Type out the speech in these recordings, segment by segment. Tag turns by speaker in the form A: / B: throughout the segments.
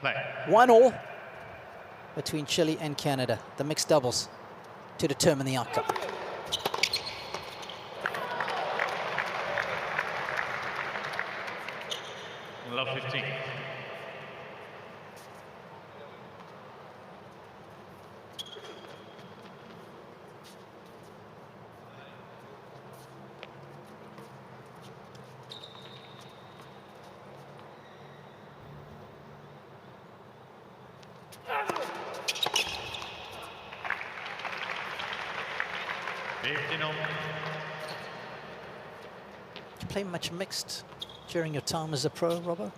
A: Play.
B: 1-1 between Chile and Canada, the mixed doubles, to determine the outcome.
A: Love 15.
B: Did you play much mixed during your time as a pro, Robbo?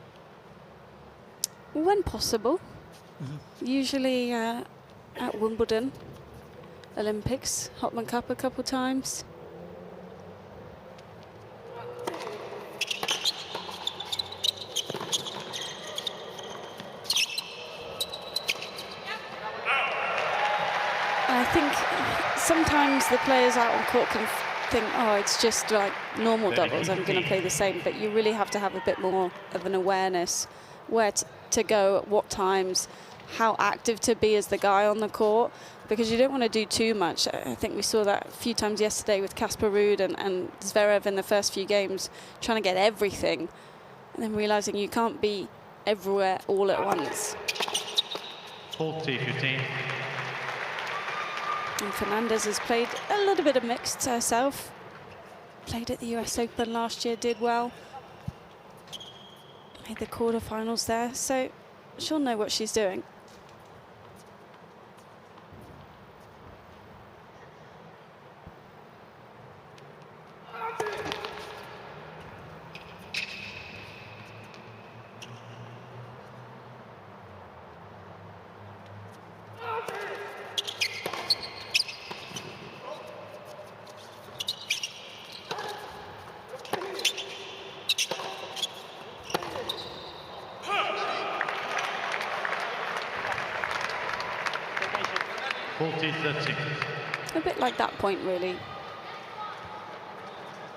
C: When possible. Usually at Wimbledon, Olympics, Hopman Cup a couple times. I think sometimes the players out on court can think, oh, it's just like normal doubles, I'm going to play the same, but you really have to have a bit more of an awareness where to go, at what times, how active to be as the guy on the court, because you don't want to do too much. I think we saw that a few times yesterday with Casper Ruud and Zverev in the first few games, trying to get everything, and then realizing you can't be everywhere all at once.
A: 40-15.
C: And Fernandez has played a little bit of mixed herself. Played at the US Open last year, did well. Made the quarterfinals there, so she'll know what she's doing. A bit like that point, really.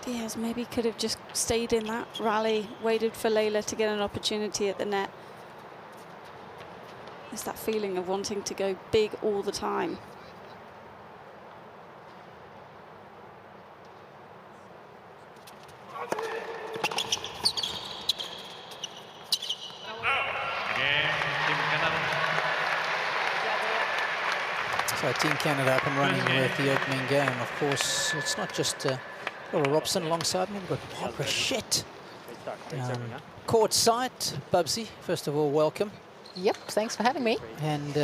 C: Diaz maybe could have just stayed in that rally, waited for Leylah to get an opportunity at the net. There's that feeling of wanting to go big all the time.
B: So Team Canada up and running with the opening game. Of course, it's not just Laura Robson alongside me. We've got Barbara Shett. Court side, Bubsy, first of all, welcome.
D: Yep, thanks for having me.
B: And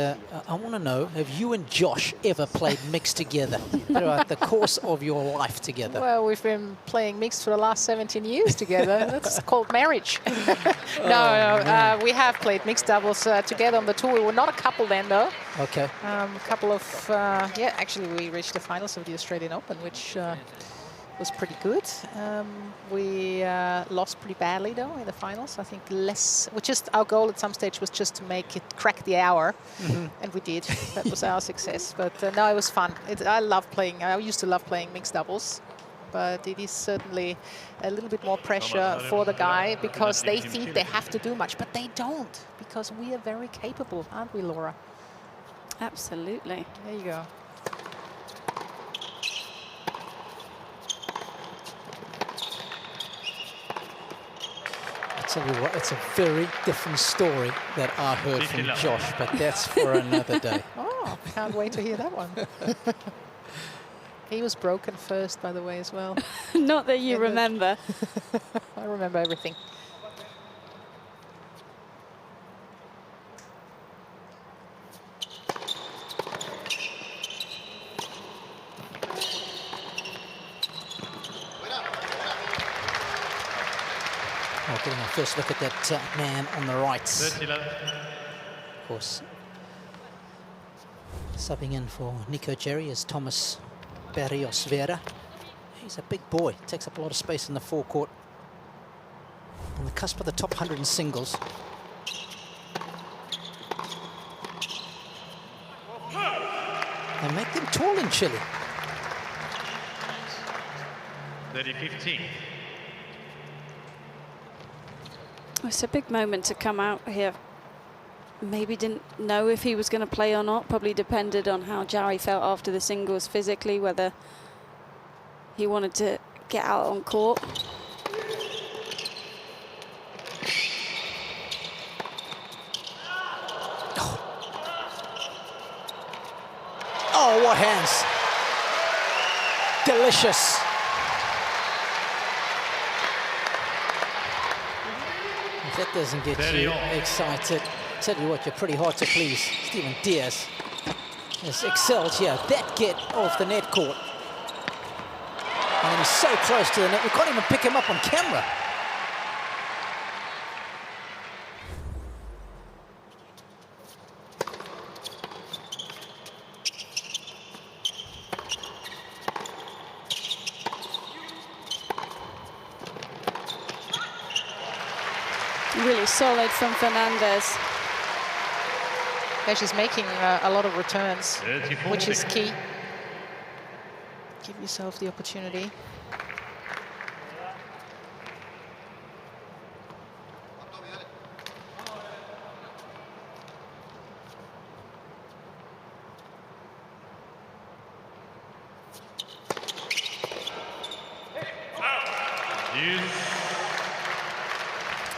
B: I want to know, have you and Josh ever played mixed together throughout the course of your life together?
D: Well, we've been playing mixed for the last 17 years together. That's called marriage. No, we have played mixed doubles together on the tour. We were not a couple then, though.
B: Okay.
D: A couple of, yeah, actually we reached the finals of the Australian Open, which was pretty good. We lost pretty badly, though, in the finals. I think less, which is our goal at some stage was just to make it crack the hour, and we did. That was our success. But no, it was fun. I love playing. I used to love playing mixed doubles, but it is certainly a little bit more pressure for the guy because they think they have to do much, but they don't, because we are very capable, aren't we, Laura?
C: Absolutely.
D: There you go.
B: Tell you what, it's a very different story that I heard from Josh, but that's for another day.
D: Oh, can't wait to hear that one. He was broken first, by the way, as well.
C: Not that you remember.
D: I remember everything.
B: Getting a first look at that man on the right. Of course, subbing in for Nico Jerry is Tomas Barrios Vera. He's a big boy, takes up a lot of space in the forecourt. On the cusp of the top 100 in singles. They make them tall in Chile.
A: 30-15.
C: It's a big moment to come out here maybe didn't know if he was going to play or not. Probably depended on how Jari felt after the singles physically, whether he wanted to get out on court.
B: Oh, what hands. Delicious. If that doesn't get you excited, tell you what, you're pretty hard to please. Steven Diaz has excelled here. That get off the net court. And he's so close to the net, we can't even pick him up on camera.
C: Really solid from Fernandez.
D: Yeah, she's making a lot of returns, which is key. Give yourself the opportunity.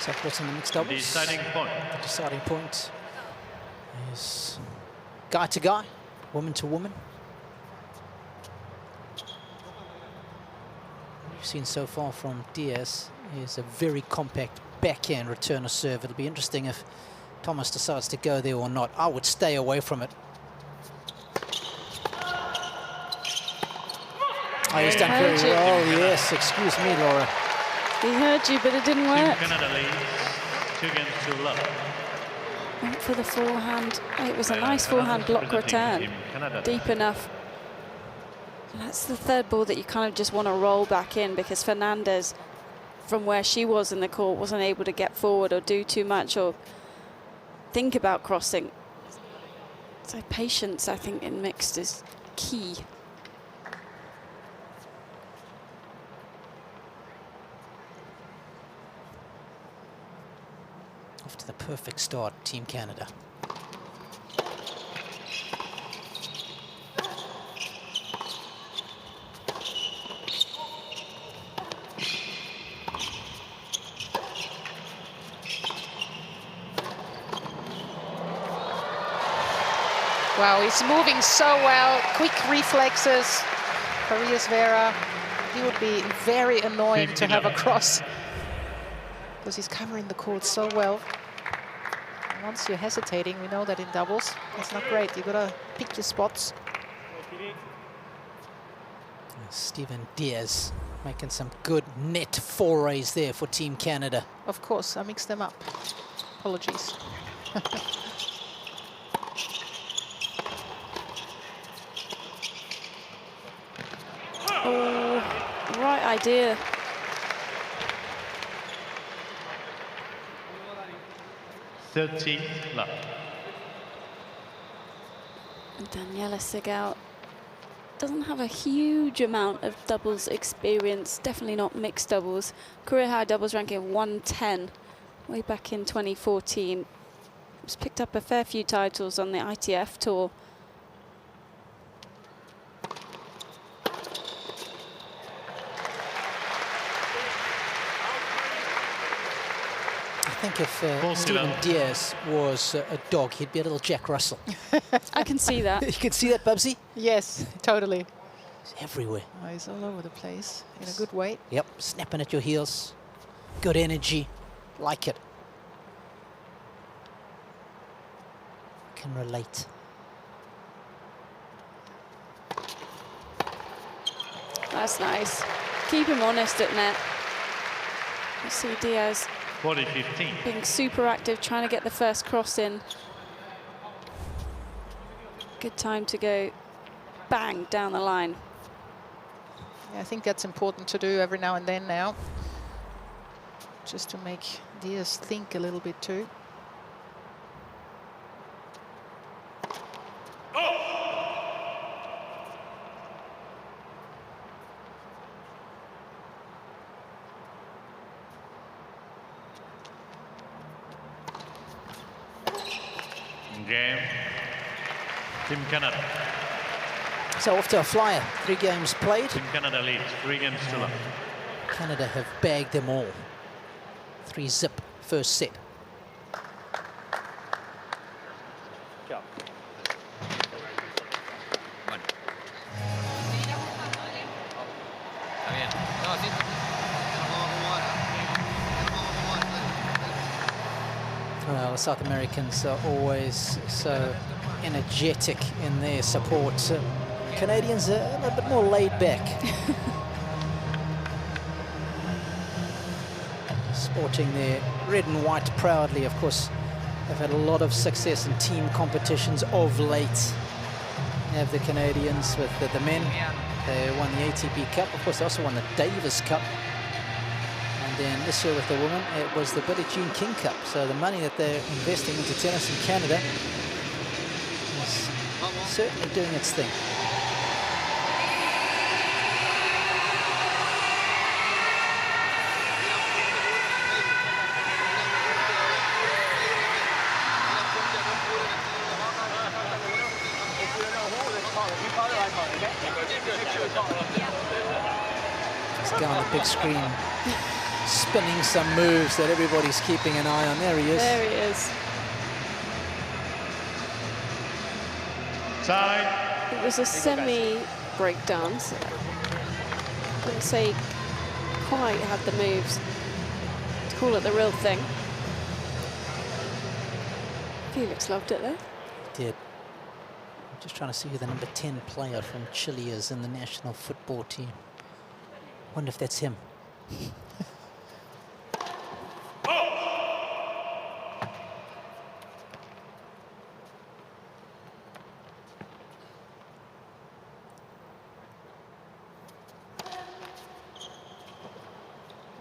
B: So what's in the mixed doubles?
A: Deciding point.
B: Deciding point is guy to guy, woman to woman. What we've seen so far from Diaz is a very compact backhand return of serve. It'll be interesting if Tomas decides to go there or not. I would stay away from it. Oh, he's done very well, yes. Excuse me, Laura.
C: He heard you, but it didn't work.
A: Canada leads 2-2 love.
C: Went for the forehand. It was a nice forehand block return. Deep enough. And that's the third ball that you kind of just want to roll back in, because Fernandez, from where she was in the court, wasn't able to get forward or do too much or think about crossing. So patience, I think, in mixed is key.
B: Off to the perfect start, Team Canada.
D: Wow, he's moving so well. Quick reflexes. Barrios Vera. He would be very annoying to have a cross, because he's covering the court so well. And once you're hesitating, we know that in doubles, it's not great. You gotta pick your spots.
B: Steven Diaz making some good net forays there for Team Canada.
D: Of course, I mixed them up. Apologies.
C: Oh, right idea.
A: love.
C: And Daniela Seguel doesn't have a huge amount of doubles experience, definitely not mixed doubles. Career high doubles ranking of 110 way back in 2014. He's picked up a fair few titles on the ITF tour.
B: I think if Steven Diaz was a dog, he'd be a little Jack Russell.
C: I can see that.
B: You can see that, Bubsy?
D: Yes, totally.
B: He's everywhere.
D: Oh, he's all over the place in a good way.
B: Yep, snapping at your heels. Good energy. Like it. Can relate.
C: That's nice. Keep him honest at net. You see Diaz
A: 40-15.
C: being super active, trying to get the first cross in. Good time to go bang down the line.
D: Yeah, I think that's important to do every now and then now, just to make Diaz think a little bit too.
A: Game. Team Canada.
B: So off to a flyer. 3 games played.
A: Team Canada leads 3 games to love.
B: Canada have bagged them all. 3-0 first set. Well, the South Americans are always so energetic in their support. Canadians are a little bit more laid back. Sporting their red and white proudly, of course. They've had a lot of success in team competitions of late. You have the Canadians with the men. They won the ATP Cup. Of course, they also won the Davis Cup. And then this year with the women, it was the Billie Jean King Cup. So the money that they're investing into tennis in Canada is certainly doing its thing. He's got on the big screen, spinning some moves that everybody's keeping an eye on. There he is.
C: There he is.
A: Side.
C: It was a semi-breakdance. Wouldn't say he quite had the moves to call it the real thing. Felix loved it though.
B: He did. I'm just trying to see who the number 10 player from Chile is in the national football team. Wonder if that's him.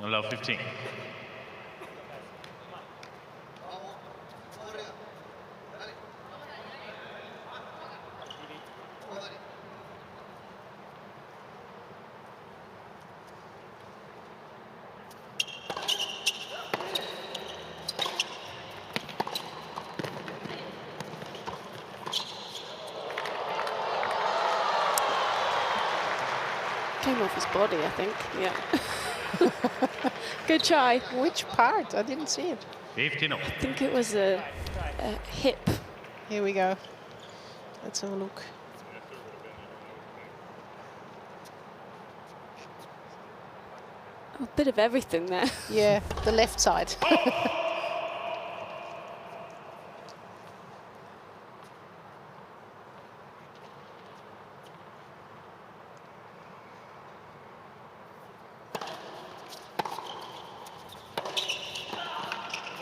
A: Allow 15.
C: Came off his body, I think. Yeah. Good try.
D: Which part? I didn't see it.
A: 15.
C: I think it was a hip.
D: Here we go. Let's have a look.
C: A bit of everything there.
D: Yeah, the left side.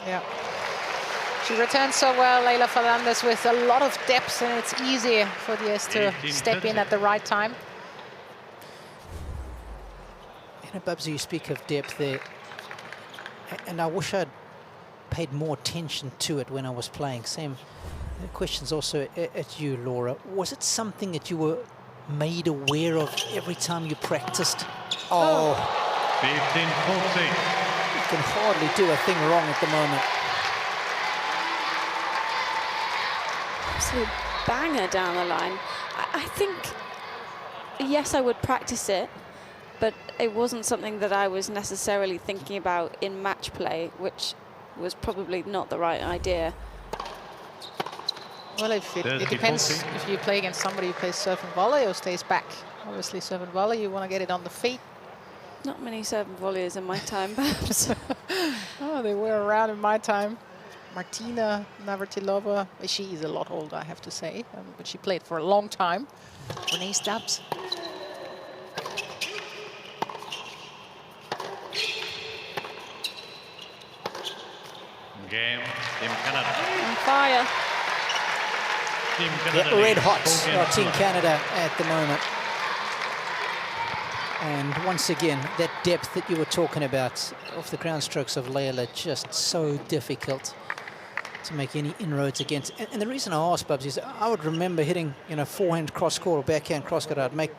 D: Yeah. She returns so well, Leylah Fernandez, with a lot of depth, and it's easier for Diaz to step in at the right time.
B: You know, Bubsy, you speak of depth there, and I wish I'd paid more attention to it when I was playing. Same questions also at you, Laura. Was it something that you were made aware of every time you practiced? Oh.
A: 15-14.
B: You can hardly do a thing wrong at the moment.
C: Absolute banger down the line. I think, yes, I would practice it, but it wasn't something that I was necessarily thinking about in match play, which was probably not the right idea.
D: Well, it depends if you play against somebody who plays serve and volley or stays back. Obviously, serve and volley, you want to get it on the feet.
C: Not many serve and volleys in my time, perhaps.
D: Oh, they were around in my time. Martina Navratilova, she is a lot older, I have to say, but she played for a long time. Renee Stubbs.
A: Game. Team Canada.
C: On fire.
A: Team Canada.
B: Yeah, red
A: leads
B: hot,
A: 4 games to
B: Team
A: love.
B: Canada at the moment. And once again, that depth that you were talking about off the ground strokes of Leylah, just so difficult to make any inroads against. And the reason I asked, Bubs, is I would remember hitting, you know, forehand cross-court or backhand cross-court. I'd make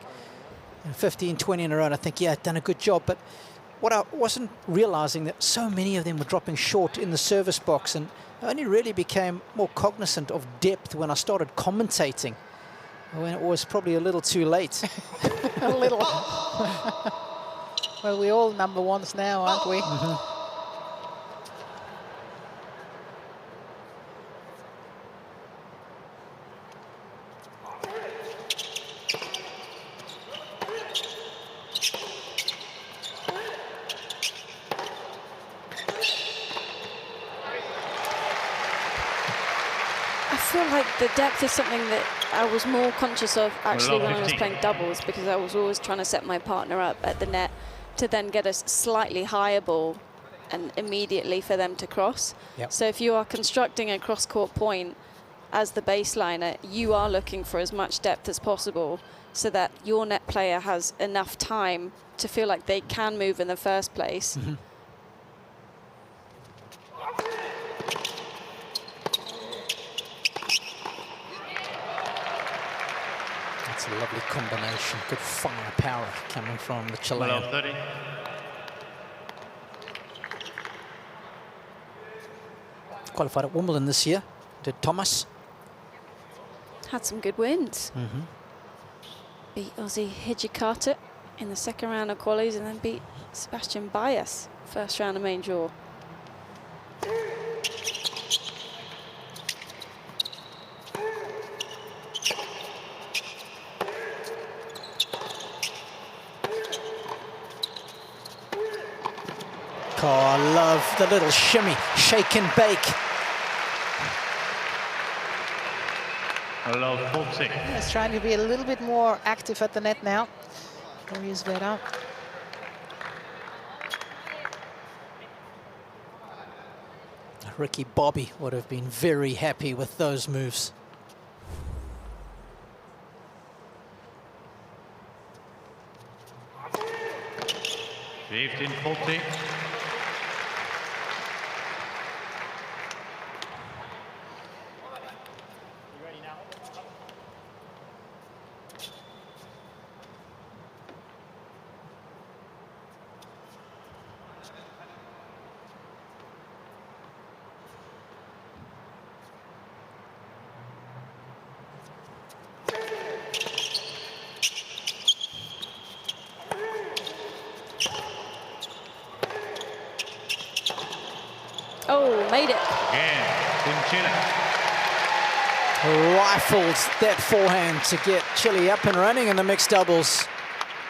B: 15, 20 in a row, and I think, yeah, I'd done a good job. But what I wasn't realizing that so many of them were dropping short in the service box, and I only really became more cognizant of depth when I started commentating. When it was probably a little too late.
D: A little. Well, we're all number ones now, aren't we?
C: I feel like the depth is something that I was more conscious of actually when I was playing doubles, because I was always trying to set my partner up at the net to then get a slightly higher ball and immediately for them to cross.
B: Yep.
C: So if you are constructing a cross-court point as the baseliner, you are looking for as much depth as possible so that your net player has enough time to feel like they can move in the first place.
B: That's a lovely combination. Good firepower coming from the Chilean.
A: 30.
B: Qualified at Wimbledon this year. Did Tomas.
C: Had some good wins. Beat Aussie Hijikata in the second round of qualies and then beat Sebastian Diaz first round of main draw.
B: Oh, I love the little shimmy, shake and bake.
A: Allow 40.
D: He's trying to be a little bit more active at the net now. Barrios Vera.
B: Ricky Bobby would have been very happy with those moves.
A: $15.40.
C: Oh, made it.
A: Again, Team Chile.
B: Rifled that forehand to get Chile up and running in the mixed doubles.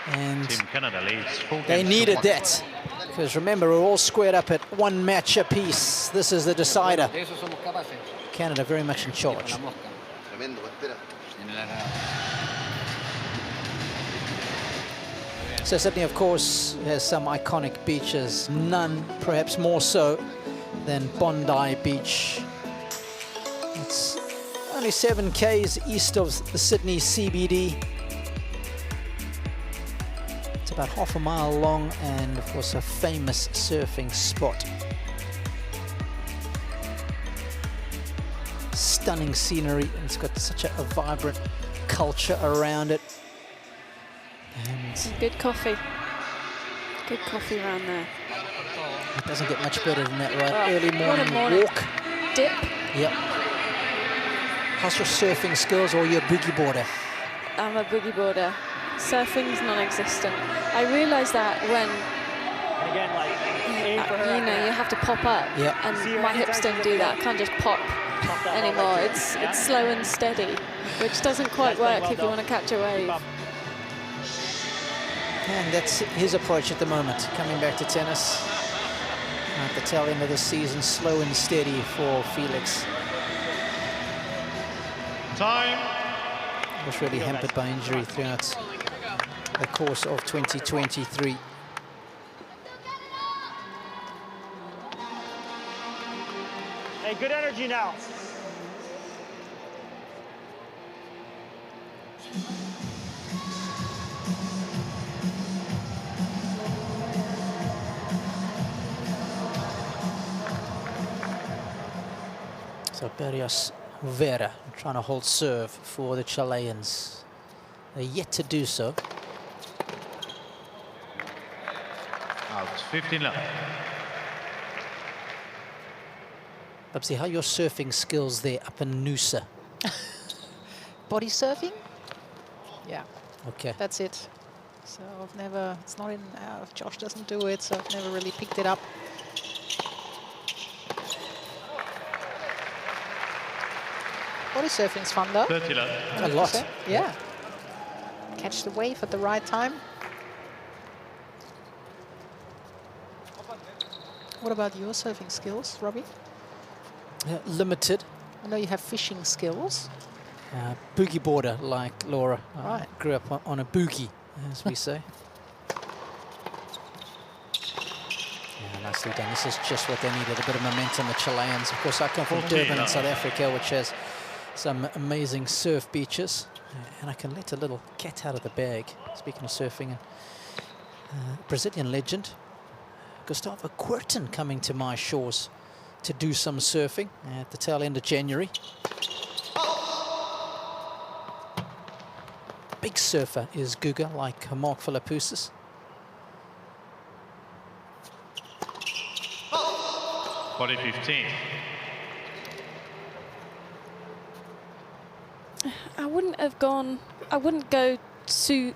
B: And
A: Team Canada leads 4
B: they
A: games to
B: needed
A: 1.
B: that. Because remember, we're all squared up at one match apiece. This is the decider. Canada very much in charge. So Sydney, of course, has some iconic beaches. None, perhaps more so, than Bondi Beach. It's only 7 k's east of the Sydney CBD. It's about half a mile long and, of course, a famous surfing spot. Stunning scenery, and it's got such a vibrant culture around it. And
C: Some good coffee. Good coffee around there.
B: it doesn't get much better than that, right?
C: Oh,
B: Early
C: what a
B: morning
C: morning.
B: walk.
C: Dip.
B: Yep. How's your surfing skills or your boogie boarder?
C: I'm a boogie boarder. Surfing's non-existent. I realised that when you know you have to pop up,
B: Yep.
C: and my hips don't do that. I can't just pop anymore. It's slow and steady, which doesn't quite work if you want to catch a wave.
B: And that's his approach at the moment, coming back to tennis. At the tail end of the season, slow and steady for Felix.
A: Time.
B: Was really hampered by injury throughout the course of 2023.
E: Hey, good energy now.
B: So Barrios Vera trying to hold serve for the Chileans. They're yet to do so.
A: Out. 15 left.
B: Babsi, how are your surfing skills there up in Noosa?
D: Body surfing? Yeah,
B: Okay.
D: that's it. So I've never, it's not in, Josh doesn't do it, so I've never really picked it up. Body surfing's fun though.
A: 30 love.
B: A lot.
D: Yeah. Catch the wave at the right time. What about your surfing skills, Robbie?
B: Limited.
D: I know you have fishing skills.
B: Boogie boarder like Laura.
D: Right.
B: Grew up on a boogie, as we say. Yeah, nicely done. This is just what they needed, a bit of momentum, the Chileans. Of course, I come from Durban in South Africa, which has some amazing surf beaches. And I can let a little cat out of the bag, speaking of surfing. Brazilian legend, Gustavo Quirton, coming to my shores to do some surfing at the tail end of January. Big surfer is Guga, like Mark Philippoussis.
A: Body 15.
C: I wouldn't go too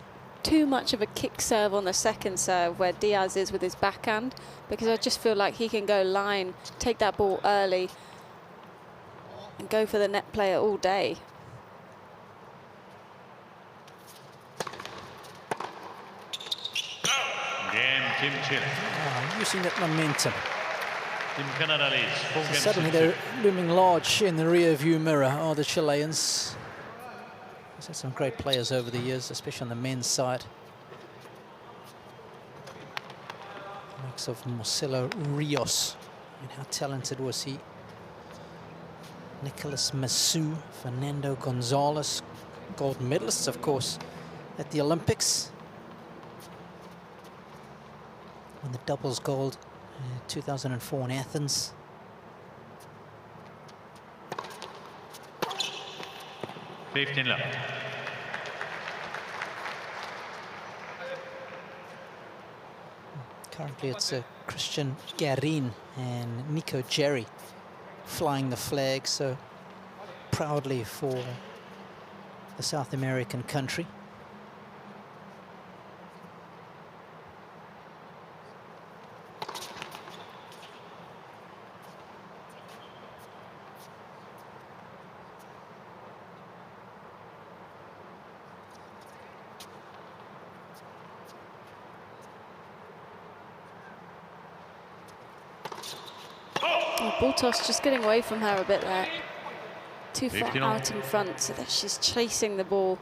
C: much of a kick serve on the second serve where Diaz is with his backhand, because I just feel like he can go line, take that ball early and go for the net player all day.
A: Game Team Chile.
B: Using that momentum.
A: Team Canada leads. Full game
B: Suddenly
A: 6-2.
B: they're looming large in the rear view mirror, are the Chileans. He's had some great players over the years, especially on the men's side. The likes of Marcelo Rios. I mean, how talented was he? Nicolas Massou, Fernando Gonzalez, gold medalists, of course, at the Olympics. Won the doubles gold in 2004 in Athens.
A: $15 left.
B: Currently it's Christian Garin and Nico Jerry flying the flag, so proudly for the South American country.
C: Ball toss just getting away from her a bit there. Too far
A: 15
C: out in front so that she's chasing the ball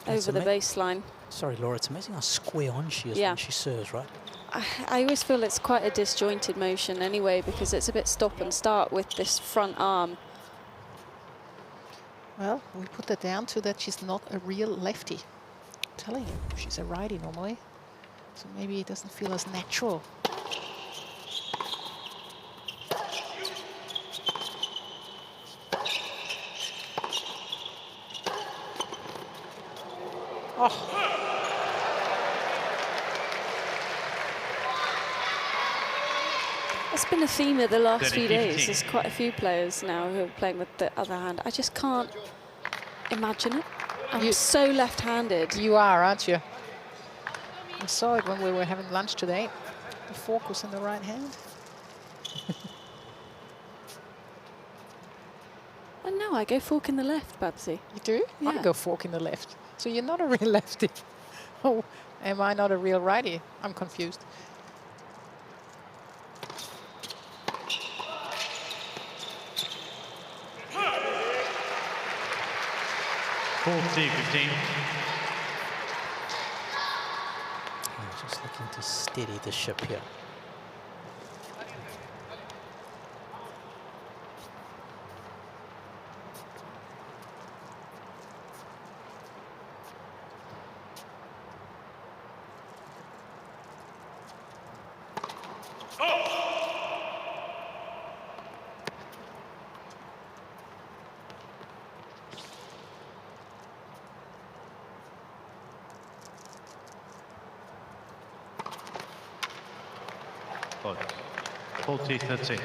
C: over the baseline.
B: Sorry, Laura, it's amazing how square on she is
C: Yeah.
B: when she serves, right?
C: I always feel it's quite a disjointed motion anyway, because it's a bit stop and start with this front arm.
D: Well, we put that down to that she's not a real lefty. I'm telling you, she's a righty normally. So maybe it doesn't feel as natural. Oh.
C: It's been a theme of the last few
A: 30-15.
C: days. There's quite a few players now who are playing with the other hand. I just can't imagine it. I'm so left-handed.
D: You are, aren't you? I saw it when we were having lunch today. The fork was in the right hand.
C: And now I go fork in the left, Babsy.
D: You do? I
C: Yeah.
D: go fork in the left. So you're not a real lefty. Oh, am I not a real righty? I'm confused.
A: $40-15.
B: Just looking to steady the ship here.
A: $40-13.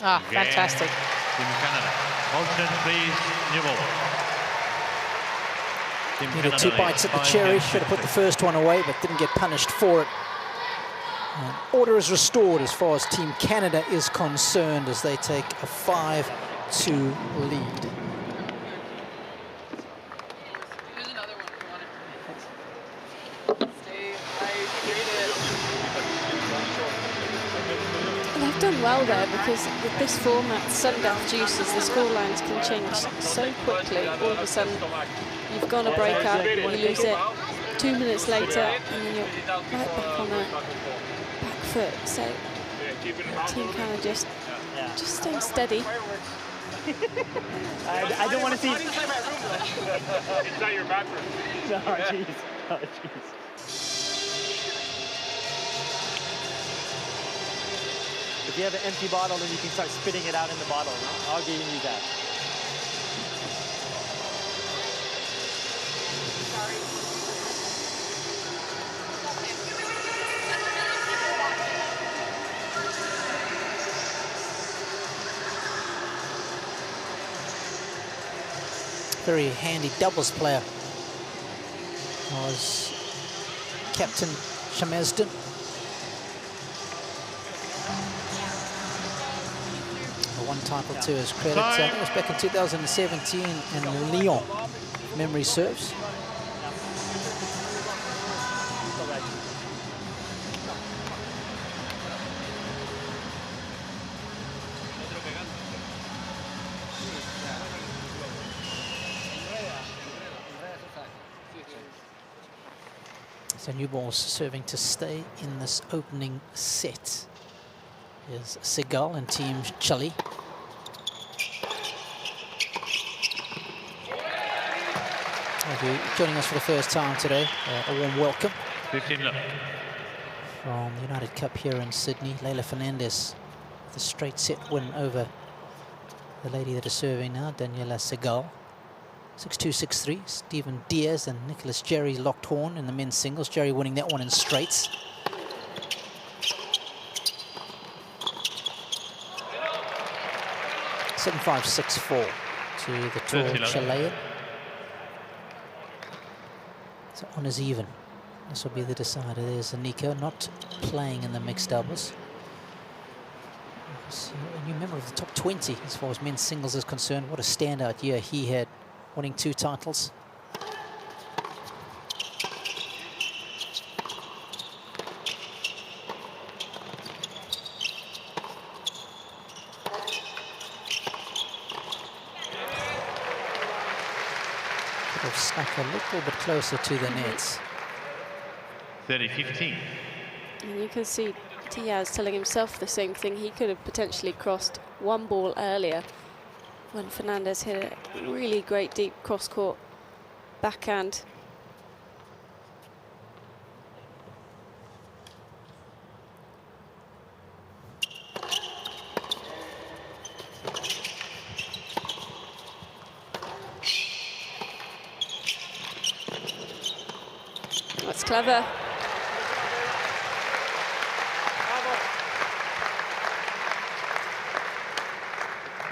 D: Ah,
A: Again,
D: fantastic.
A: Team Canada. Motion, please. New ball. Team
B: Needed
A: Canada
B: 2 bites at the
A: leads.
B: cherry.
A: 5
B: Should have put the
A: games.
B: first one away, but didn't get punished for it. And order is restored as far as Team Canada is concerned as they take a 5-2 lead.
C: They've done well there because with this format, sundeath juices, the scorelines can change so quickly. All of a sudden, you've gone a break up, you lose it 2 minutes later, and then you're right back on the back foot. So Team Canada just staying steady.
E: I don't want to see. It's not your bathroom. Oh, jeez. Oh, jeez. If you have an empty bottle, then you can start spitting it out in the bottle. I'll give you that.
B: Very handy doubles player was Captain Shamesden. One title to his credit. I think it was back in 2017 in Lyon, if memory serves. So new balls serving to stay in this opening set is Seguel and Team Chile. Joining us for the first time today, a warm welcome
A: 15 left.
B: from the United Cup here in Sydney. Leylah Fernandez with a straight set win over the lady that is serving now, Daniela Seguel. 6-2, 6-3. Stephen Diaz and Nicholas Jerry locked horn in the men's singles. Jerry winning that one in straights. Seven, 5, 6-4 to the tall Chilean. So on is even. This will be the decider. There's Nico not playing in the mixed doubles. So a new member of the top 20 as far as men's singles is concerned. What a standout year he had, winning 2 titles. Could have snuck a little bit closer to the nets.
A: 30-15.
C: And you can see Diaz telling himself the same thing. He could have potentially crossed one ball earlier when Fernandez hit a really great deep cross-court backhand. That's clever.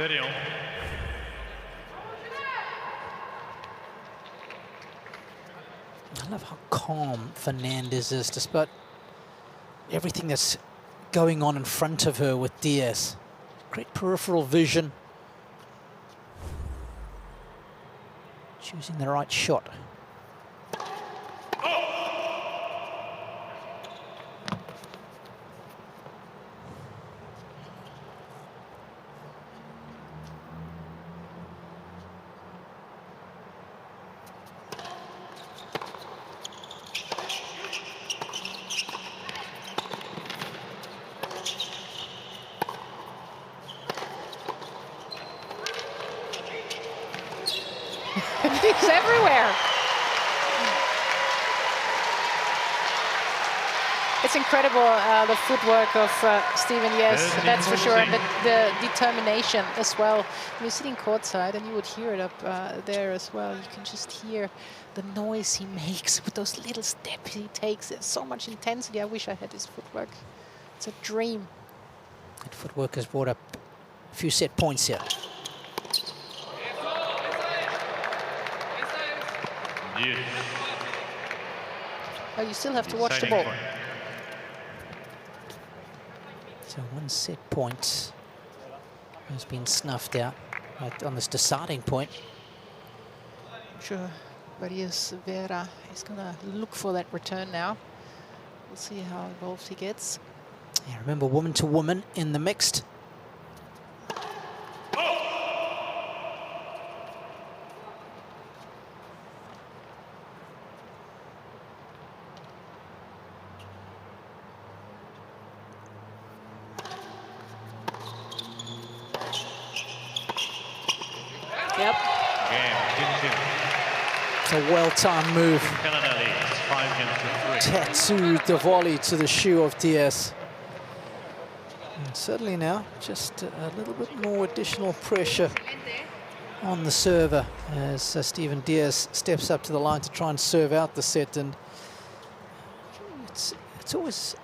A: On.
B: I love how calm Fernandez is, despite everything that's going on in front of her with Diaz. Great peripheral vision. Choosing the right shot.
D: It's everywhere. It's incredible, the footwork of Stephen, yes, that's for sure, and the determination as well. When you're sitting courtside, and you would hear it up there as well, you can just hear the noise he makes with those little steps he takes. There's so much intensity. I wish I had his footwork. It's a dream.
B: That footwork has brought up a few set points here.
A: Diez.
D: Oh, you still have to watch the ball.
B: So one set point has been snuffed out right on this deciding point.
D: I'm sure Barrios Vera is going to look for that return now. We'll see how involved he gets.
B: Yeah, remember, woman to woman in the mixed.
C: Yep.
B: It's a well-timed move.
A: Canada leads 5 games to 3.
B: Tattooed the volley to the shoe of Diaz. And certainly now, just a little bit more additional pressure on the server as Steven Diaz steps up to the line to try and serve out the set. And it's always,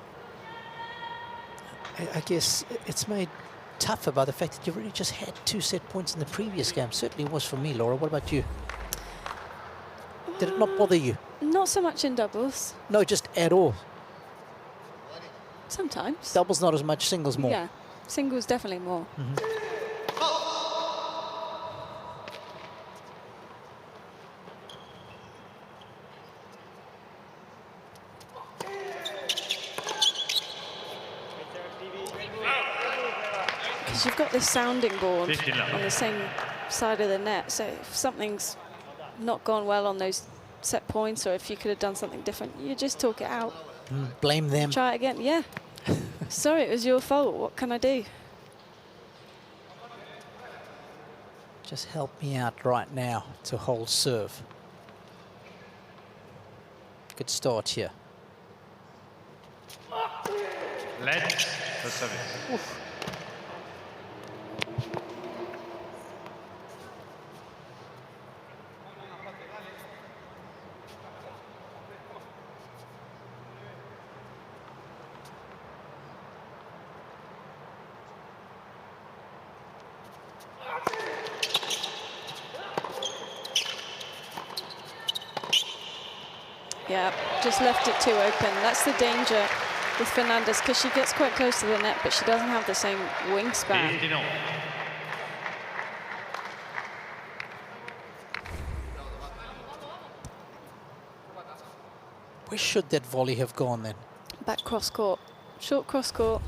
B: I guess, it's made tougher by the fact that you've already just had 2 set points in the previous game. Certainly was for me, Laura. What about you? Did it not bother you?
C: Not so much in doubles.
B: No, just at all.
C: Sometimes.
B: Doubles not as much, singles more.
C: Yeah, singles definitely more. Because you've got this sounding board on the same side of the net, so if something's not gone well on those set points, or if you could have done something different, you just talk it out.
B: Blame them.
C: Try it again, yeah. Sorry, it was your fault. What can I do?
B: Just help me out right now to hold serve. Good start here.
A: Let's the service.
B: Oof.
C: Yeah, just left it too open. That's the danger with Fernandez, because she gets quite close to the net, but she doesn't have the same wingspan.
B: Where should that volley have gone then?
C: Back cross court, short cross court,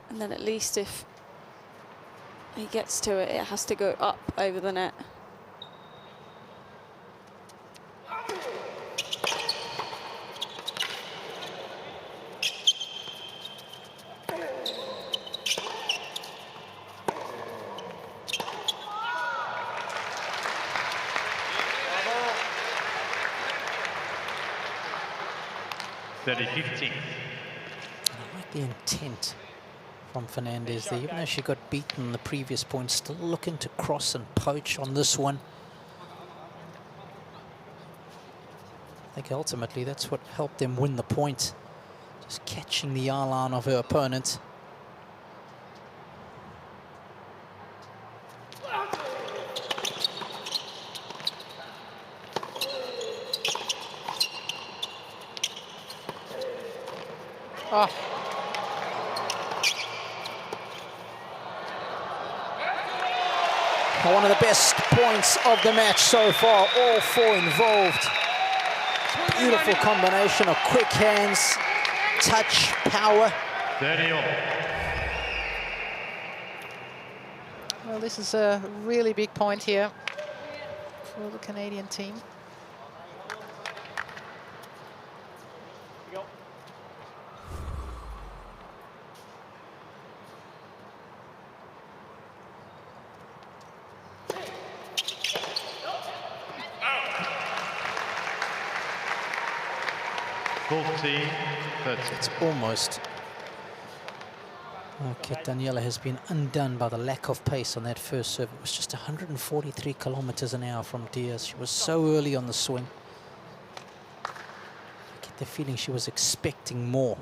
C: and then at least if he gets to it, it has to go up over the net.
B: I like the intent from Fernandez there, even though she got beaten in the previous point, still looking to cross and poach on this one. I think ultimately that's what helped them win the point, just catching the eye line of her opponent.
D: Oh.
B: One of the best points of the match so far, all 4 involved. Beautiful combination of quick hands, touch, power.
D: Well, this is a really big point here for the Canadian team.
B: It's almost. Okay, Daniela has been undone by the lack of pace on that first serve. It was just 143 kilometers an hour from Diaz. She was so early on the swing. I get the feeling she was expecting more.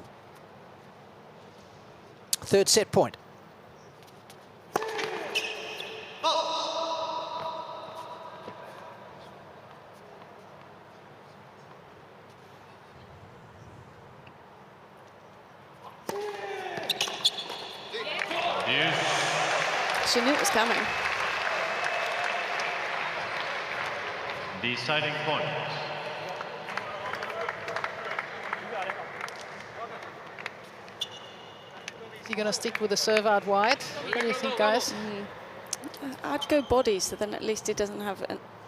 B: Third set point.
C: She knew it was coming.
A: Deciding point.
D: Is he going to stick with the serve out wide? What do you think, guys?
C: I'd go body, so then at least it doesn't have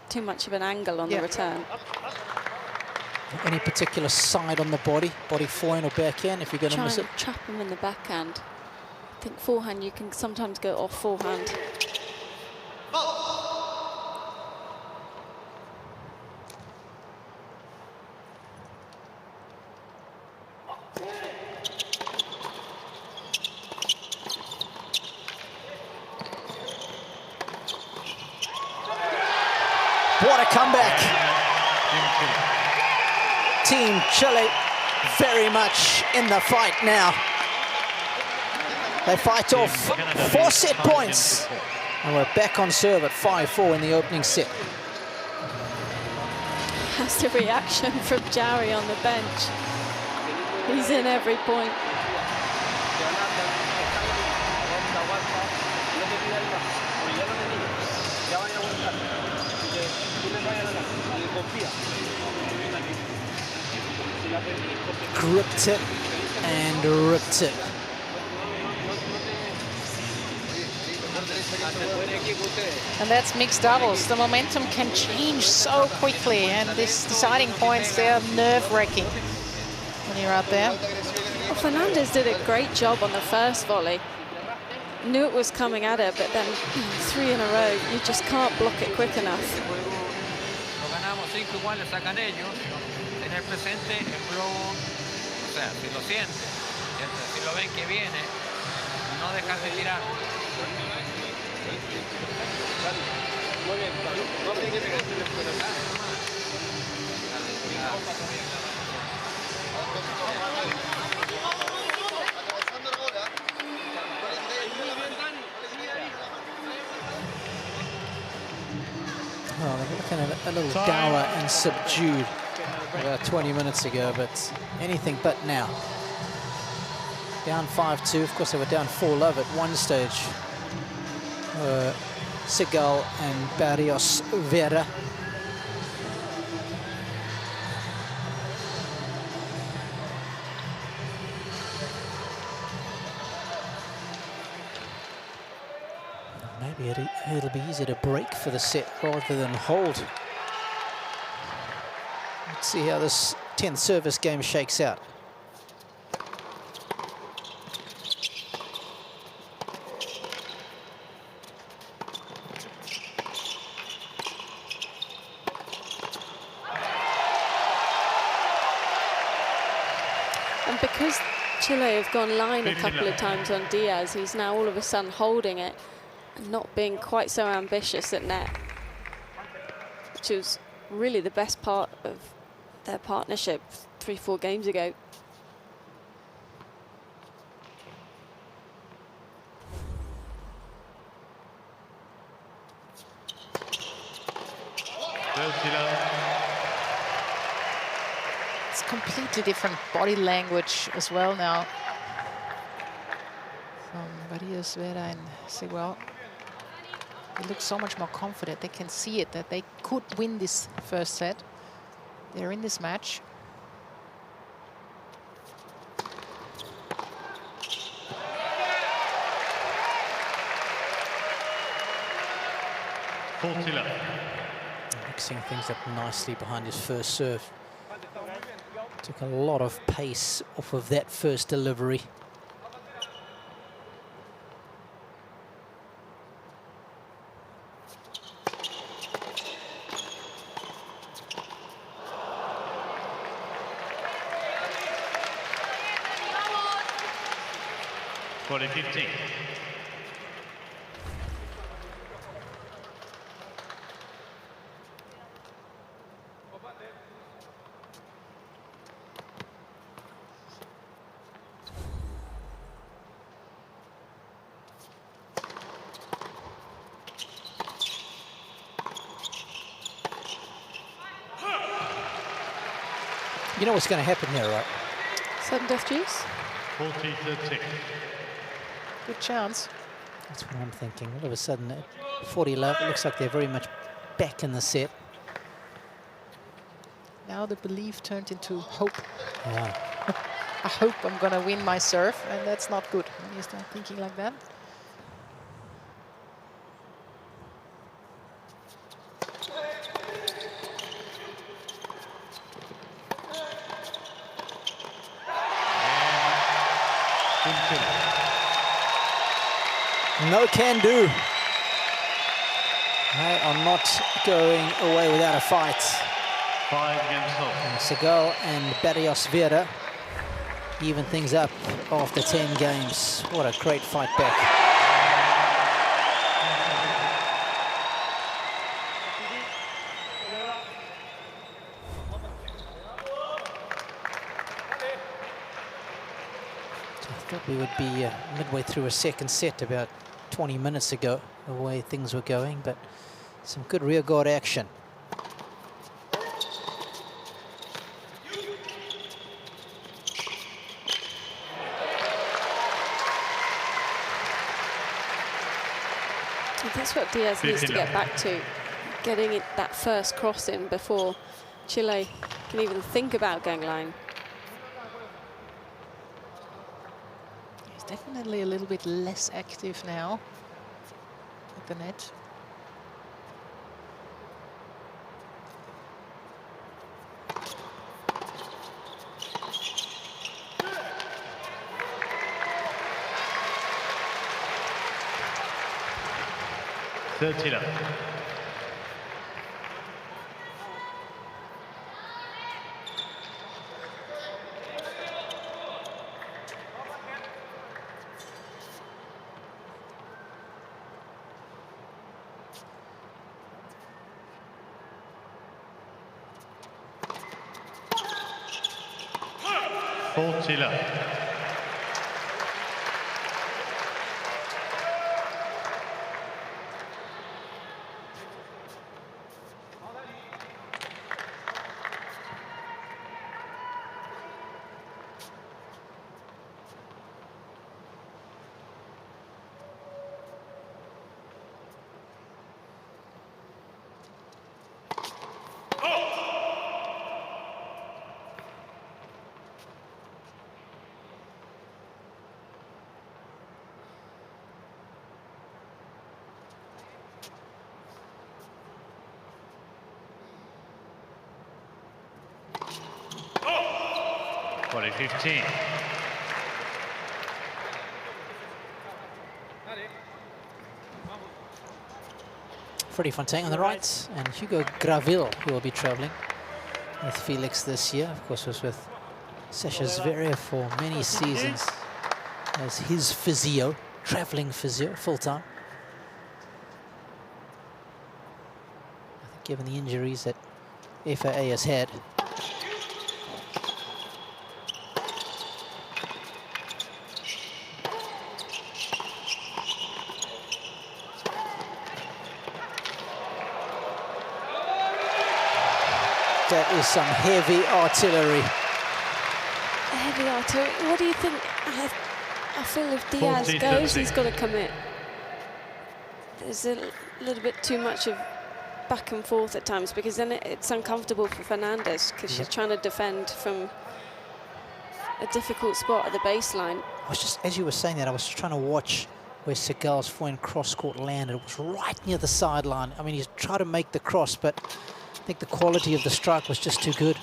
C: too much of an angle on the return.
B: Any particular side on the body? Body forehand or backhand if you're going to miss it?
C: Trap him in the backhand. I think forehand, you can sometimes go off forehand.
B: What a comeback. Team Chile very much in the fight now. They fight off 4 set points. And we're back on serve at 5-4 in the opening set.
C: That's the reaction from Jari on the bench. He's in every point.
B: Gripped it and ripped it.
D: And that's mixed doubles. The momentum can change so quickly, and these deciding points, they're nerve-wracking when you're out there.
C: Well, Fernandez did a great job on the first volley. Knew it was coming at her, but then 3 in a row, you just can't block it quick enough.
F: Tener presente el globo, o sea, si lo siente, si lo ven que viene, no dejar de tirar. Muy bien, no tiene que pegarse la pelota.
B: Oh, they're looking at a little dour and subdued about 20 minutes ago, but anything but now. Down 5-2. Of course, they were down 4-love at one stage. Seguel and Barrios Vera. Maybe it'll be easier to break for the set rather than hold. Let's see how this 10th service game shakes out.
C: And because Chile have gone line a couple of times on Diaz, he's now all of a sudden holding it and not being quite so ambitious at net, which was really the best part of their partnership 3-4 games ago.
D: It's completely different body language as well now from Barrios Vera and Seguel. They look so much more confident. They can see it, that they could win this first set. They're in this match.
B: Mixing things up nicely behind his first serve. Took a lot of pace off of that first delivery.
A: Volley 15.
B: You know what's going to happen here, right?
C: Sudden death juice.
A: 40-13.
D: Good chance.
B: That's what I'm thinking. All of a sudden, at 40-love, it looks like they're very much back in the set.
D: Now the belief turned into hope.
B: Yeah.
D: I hope I'm gonna win my serve, and that's not good when you start thinking like that.
B: No can do. They are not going away without a fight.
A: 5 against 0.
B: And Seguel and Barrios Vera even things up after 10 games. What a great fight back. So I thought we would be midway through a second set about 20 minutes ago, the way things were going, but some good rear guard action.
C: That's what Diaz needs to get back to, getting it, that first cross in before Chile can even think about going line.
D: He's definitely a little bit less active now at the net.
A: Leylah. Leylah. Volley 15.
B: Freddie Fontaine on the right, and Hugo Graville, who will be traveling with Felix this year. Of course, was with Sasha Zverev for many seasons as his physio, traveling physio, full-time. I think given the injuries that FAA has had, that is some heavy artillery.
C: Heavy artillery. What do you think? I feel if Diaz goes, he's got to commit. There's a little bit too much of back and forth at times, because then it's uncomfortable for Fernandez, because she's trying to defend from a difficult spot at the baseline.
B: I was just, as you were saying that, I was trying to watch where Seguel's forehand cross-court landed. It was right near the sideline. I mean, he's tried to make the cross, but I think the quality of the strike was just too good.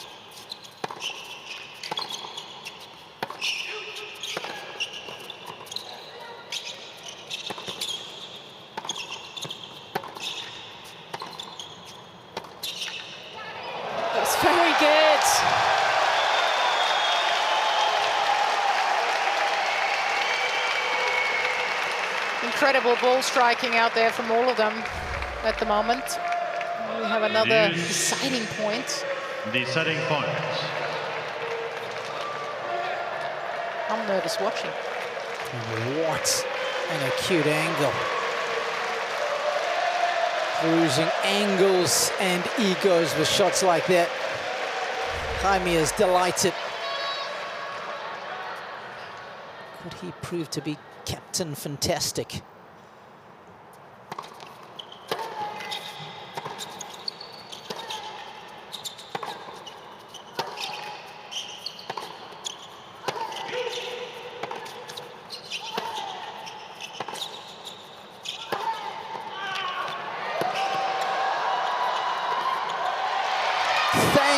C: That's very good.
D: Incredible ball striking out there from all of them at the moment. We have another deciding point.
A: Deciding point.
D: I'm nervous watching.
B: What an acute angle. Bruising angles and egos with shots like that. Jaime is delighted. Could he prove to be Captain Fantastic?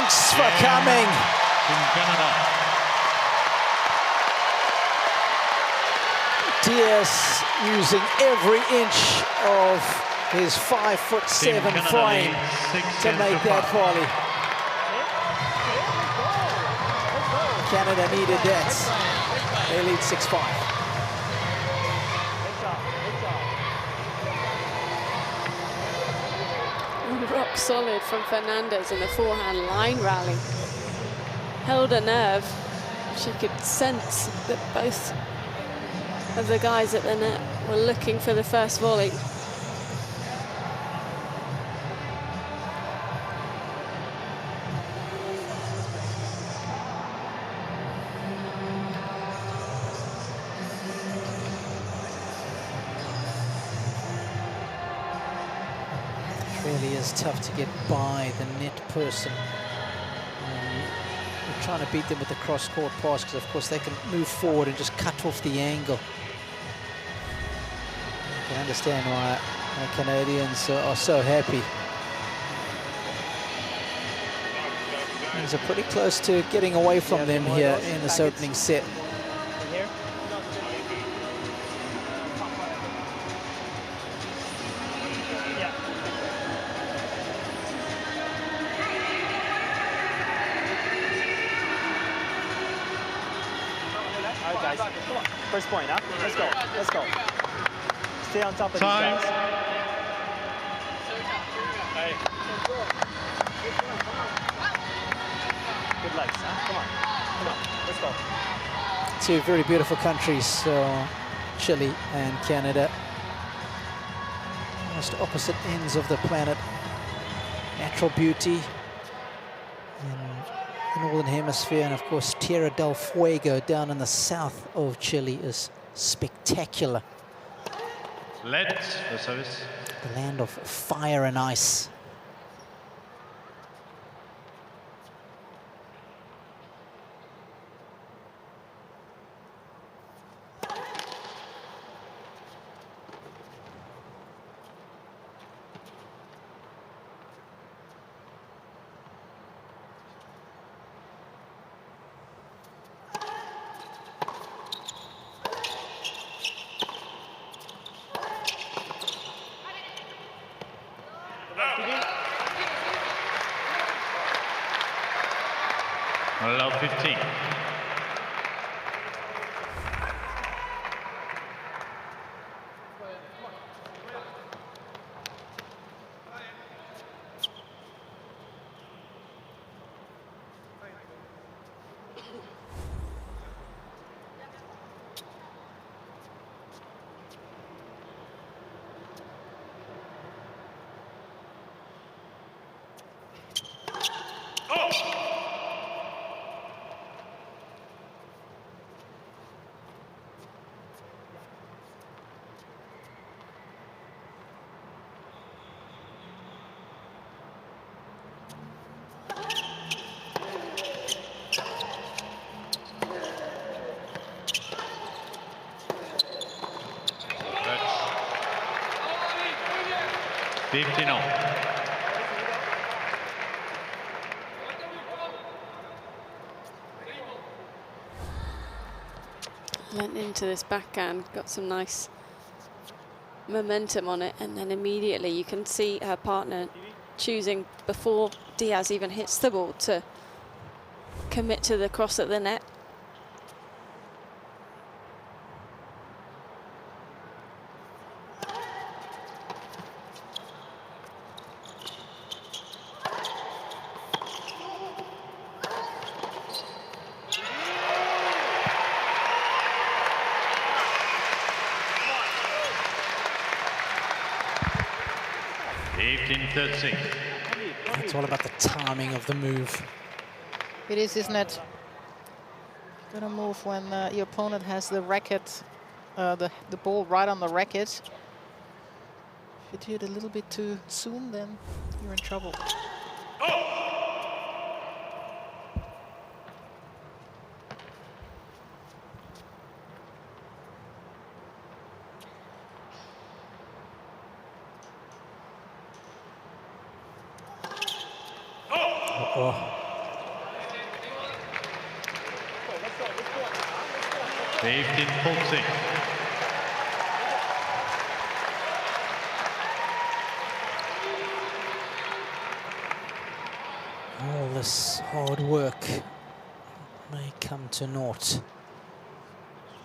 B: Thanks for coming.
A: Team Canada.
B: Diaz using every inch of his 5'7" frame to make that volley. Canada needed that. They lead 6-5.
C: Rock solid from Fernandez in the forehand line rally. Held a nerve. She could sense that both of the guys at the net were looking for the first volley.
B: Really is tough to get by the net person. We're trying to beat them with the cross-court pass because, of course, they can move forward and just cut off the angle. I can understand why the Canadians are so happy. Things are pretty close to getting away from them here in this opening set.
E: First point, huh? Let's go. Let's go. Stay on top of these guys. Good legs, huh? Come on. Let's go.
B: Two very beautiful countries, so Chile and Canada. Almost opposite ends of the planet. Natural beauty in the northern hemisphere, and of course Tierra del Fuego down in the south of Chile is spectacular.
A: Let's the service.
B: The land of fire and ice.
A: Allow 15.
C: Went into this backhand, got some nice momentum on it, and then immediately you can see her partner choosing, before Diaz even hits the ball, to commit to the cross at the net.
B: It's all about the timing of the move.
D: It is, isn't it? Gonna move when your opponent has the racket, the ball right on the racket. If you do it a little bit too soon, then you're in trouble.
B: Oh,
A: 15-6.
B: All this hard work may come to naught.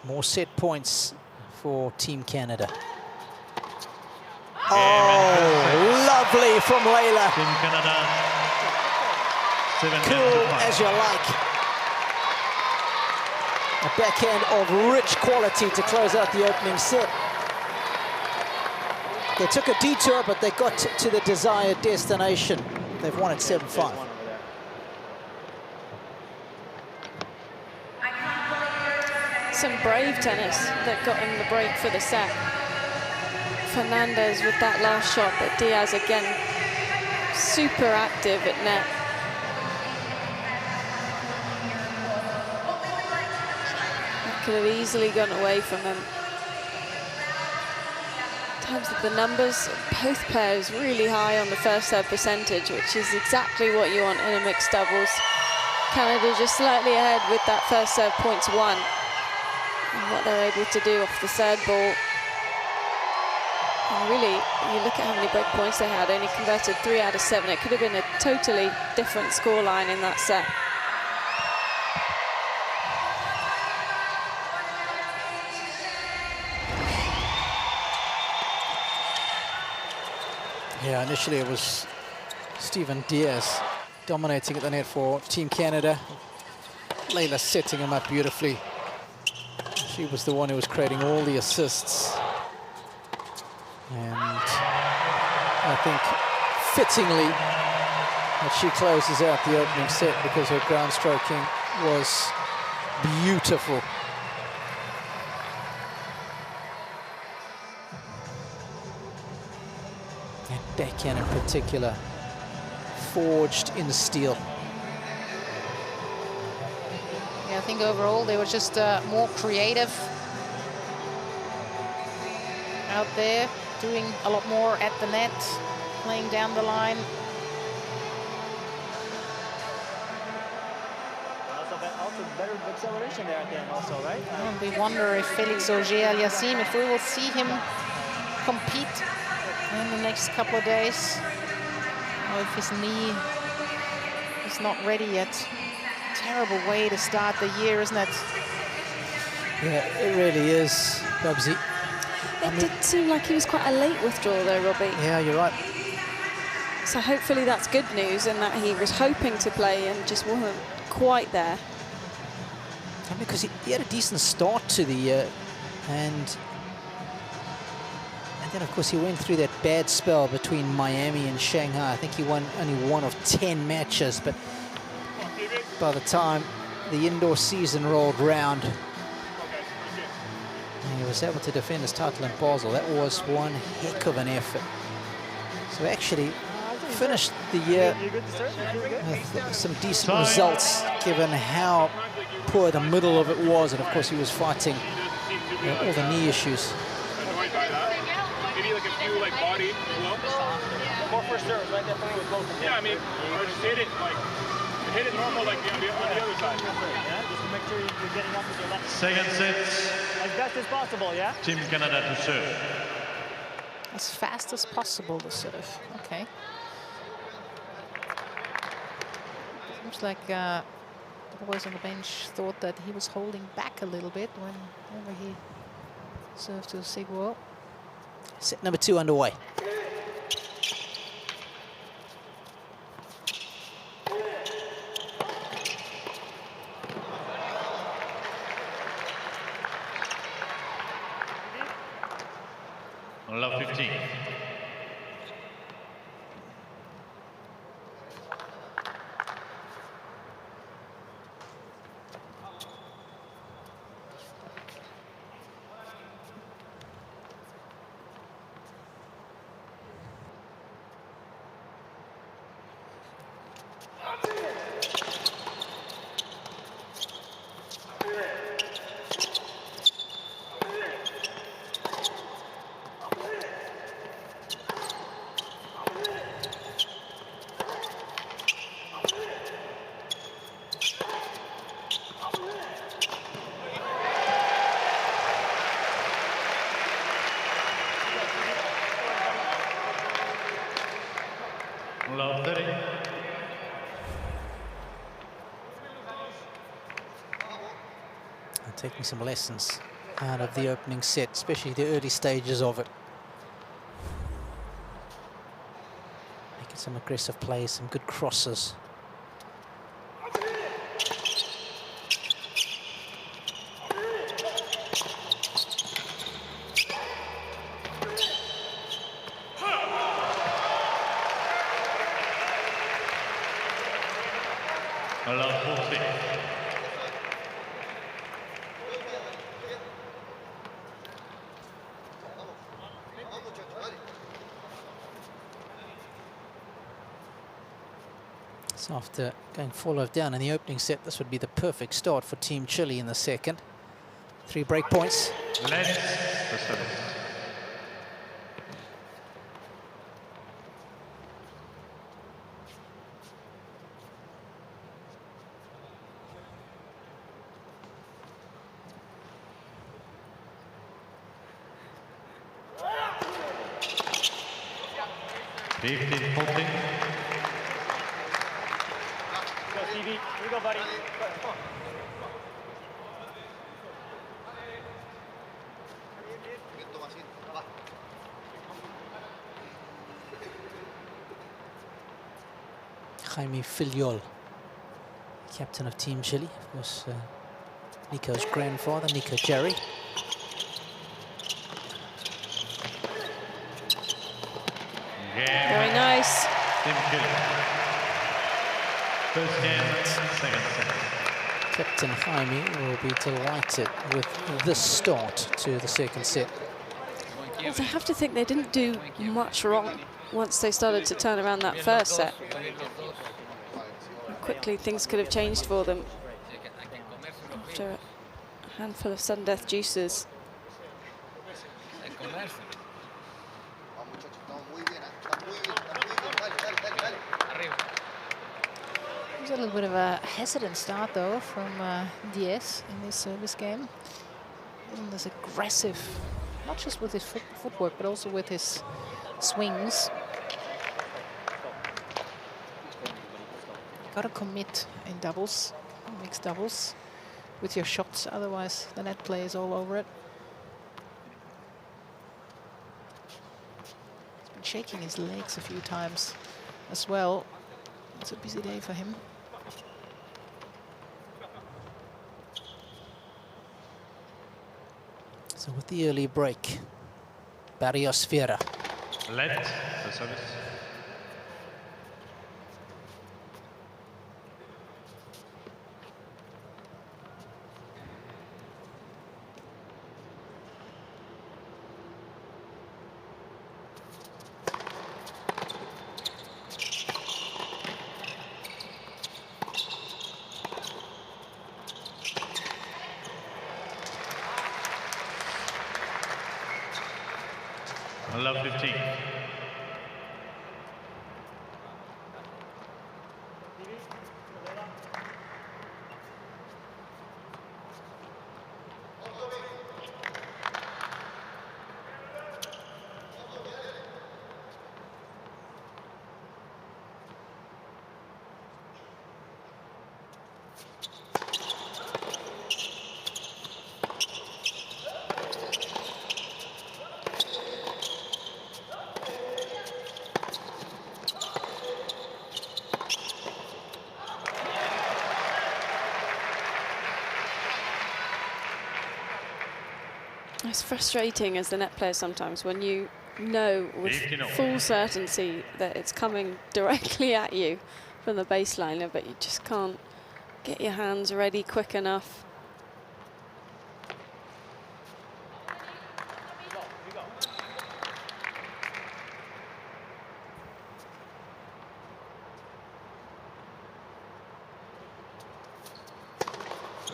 B: More set points for Team Canada. Oh, lovely from Leylah.
A: Team Canada. 7
B: Cool as you like. A backhand of rich quality to close out the opening set. They took a detour, but they got to the desired destination. They've won at 7-5.
C: Some brave tennis that got him the break for the set. Fernandez with that last shot, but Diaz again super active at net. That could have easily gone away from him. In terms of the numbers, both pairs really high on the first serve percentage, which is exactly what you want in a mixed doubles. Canada just slightly ahead with that first serve points won. And what they're able to do off the third ball. And really, you look at how many break points they had, only converted 3 out of 7. It could have been a totally different scoreline in that set.
B: Yeah, initially it was Steven Diaz dominating at the net for Team Canada. Leylah setting him up beautifully. She was the one who was creating all the assists. And I think fittingly that she closes out the opening set because her ground stroking was beautiful. And backhand in particular, forged in steel.
D: Yeah, I think overall they were just more creative out there, doing a lot more at the net, playing down the line.
E: Also better acceleration there at the end also, right?
D: And we wonder if Felix Auger-Aliassime, if we will see him compete in the next couple of days, or if his knee is not ready yet. Terrible way to start the year, isn't it?
B: Yeah, it really is, Bubsy.
C: It did seem like he was quite a late withdrawal though, Robbie.
B: Yeah, you're right.
C: So hopefully that's good news, and that he was hoping to play and just wasn't quite there.
B: And because he had a decent start to the year, and then of course he went through that bad spell between Miami and Shanghai. I think he won only 1 of 10 matches, but by the time the indoor season rolled round, and he was able to defend his title in Basel. That was one heck of an effort. So actually finished the year with some decent results, given how poor the middle of it was, and of course he was fighting all the knee issues.
E: Maybe like a few like body more first serves, right? Yeah, I mean, or just hit it like hit it normal like on the other side. Yeah, just to make sure you're getting up with your left.
A: Second set.
E: As best as possible, yeah?
A: Team Canada to serve.
D: As fast as possible to serve. Okay. Seems like the boys on the bench thought that he was holding back a little bit whenever he served to Seguel.
B: Set number 2 underway.
A: Love 15.
B: And taking some lessons out of the opening set, especially the early stages of it. Making some aggressive plays, some good crosses. So after going 4-love down in the opening set, this would be the perfect start for Team Chile in the second. 3 break points.
A: Let's the service.
E: Here you go, buddy.
B: Jaime Filiol, captain of Team Chile, of course, Nico's grandfather, Nico Jerry.
C: Very nice.
A: Team Chile. First game, second set.
B: Captain Jaime will be delighted with this start to the second set.
C: Well, I have to think they didn't do much wrong once they started to turn around that first set. How quickly things could have changed for them after a handful of sudden death juices.
D: There's a little bit of a hesitant start, though, from Diez in this service game. Wasn't as aggressive, not just with his footwork, but also with his swings. Got to commit in doubles, mixed doubles, with your shots. Otherwise, the net play is all over it. He's been shaking his legs a few times as well. It's a busy day for him.
B: So with the early break, Barrios Vera.
A: Let the service. Love 15.
C: It's frustrating as the net player sometimes when you know with full certainty that it's coming directly at you from the baseliner, but you just can't get your hands ready quick enough.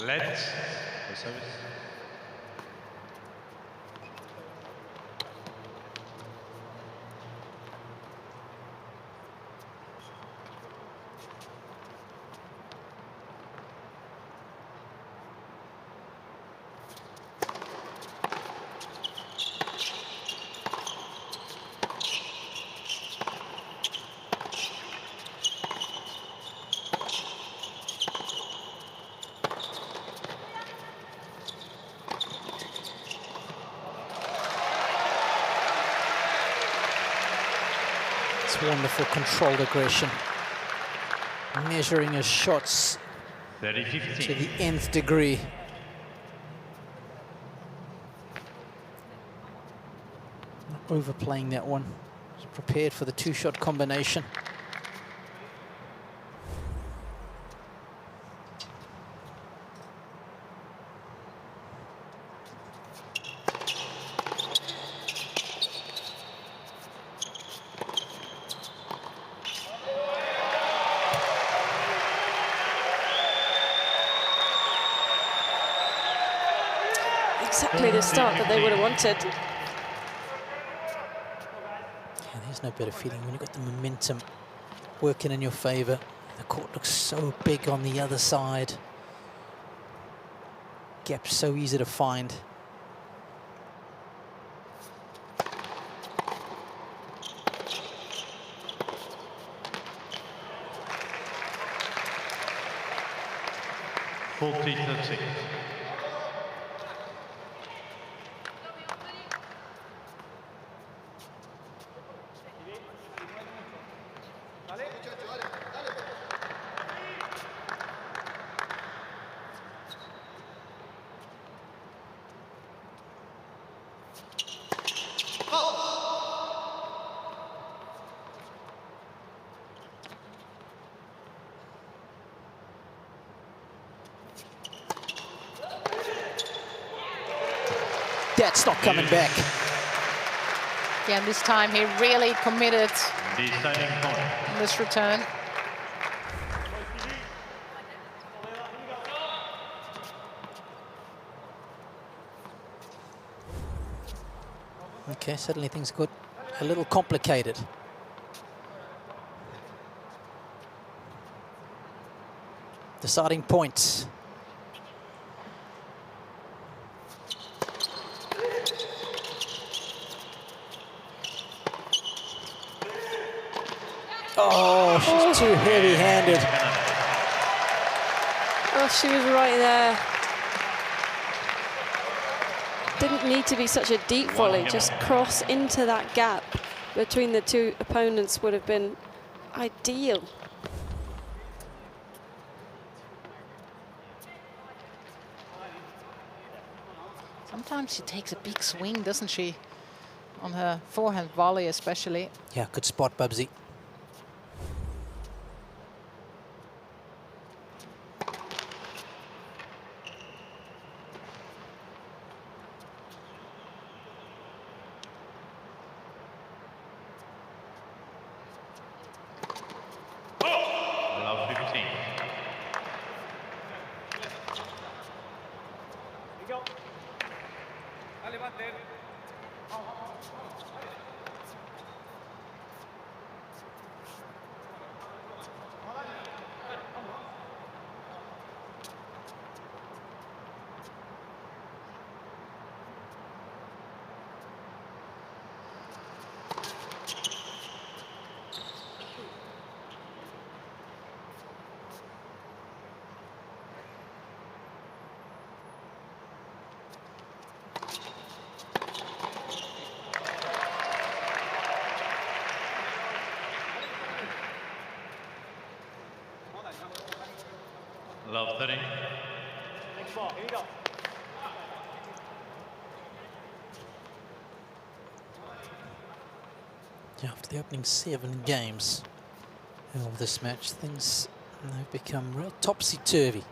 A: Let's the service.
B: That's wonderful controlled aggression. Measuring his shots
A: 30-15.
B: to the nth degree. Not overplaying that one. He's prepared for the two-shot combination.
C: Exactly the start that they would have wanted.
B: Yeah, there's no better feeling when you've got the momentum working in your favour. The court looks so big on the other side. Gap so easy to find.
A: $40-36.
B: That's not coming back.
D: Again, this time he really committed
A: Deciding point.
D: in this return.
B: Okay, suddenly things got a little complicated. Deciding points. Oh, she's too heavy-handed.
C: Oh, she was right there. Didn't need to be such a deep volley. Just cross into that gap between the two opponents would have been ideal.
D: Sometimes she takes a big swing, doesn't she? On her forehand volley especially.
B: Yeah, good spot, Bubsy.
A: Allow 15. Love 30.
E: Next ball, here you go.
B: After the opening 7 games of this match, things have become real topsy-turvy.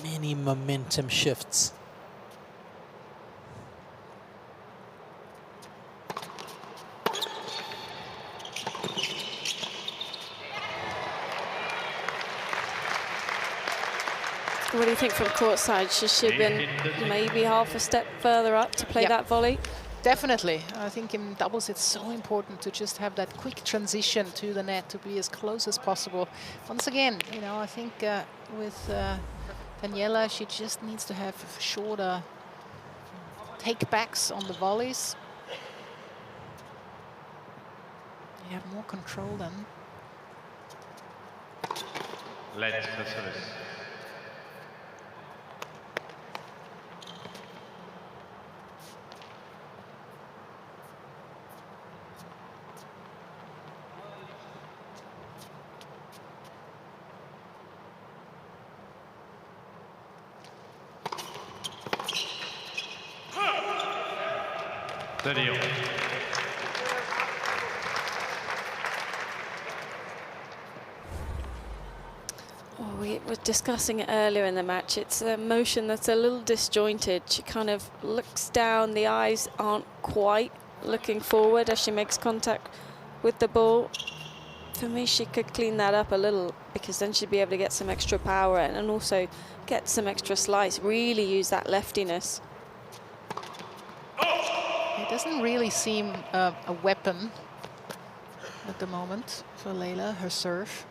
B: Many momentum shifts.
C: What do you think from courtside? Should she have been maybe half a step further up to play that volley?
D: Definitely. I think in doubles it's so important to just have that quick transition to the net, to be as close as possible. Once again, you know, I think with Daniela, she just needs to have shorter take-backs on the volleys. You have more control then.
A: Let's the service. 30 all.
C: Oh, we were discussing it earlier in the match. It's a motion that's a little disjointed. She kind of looks down. The eyes aren't quite looking forward as she makes contact with the ball. For me, she could clean that up a little, because then she'd be able to get some extra power and also get some extra slice, really use that leftiness.
D: It doesn't really seem a weapon at the moment for Leylah, her serve.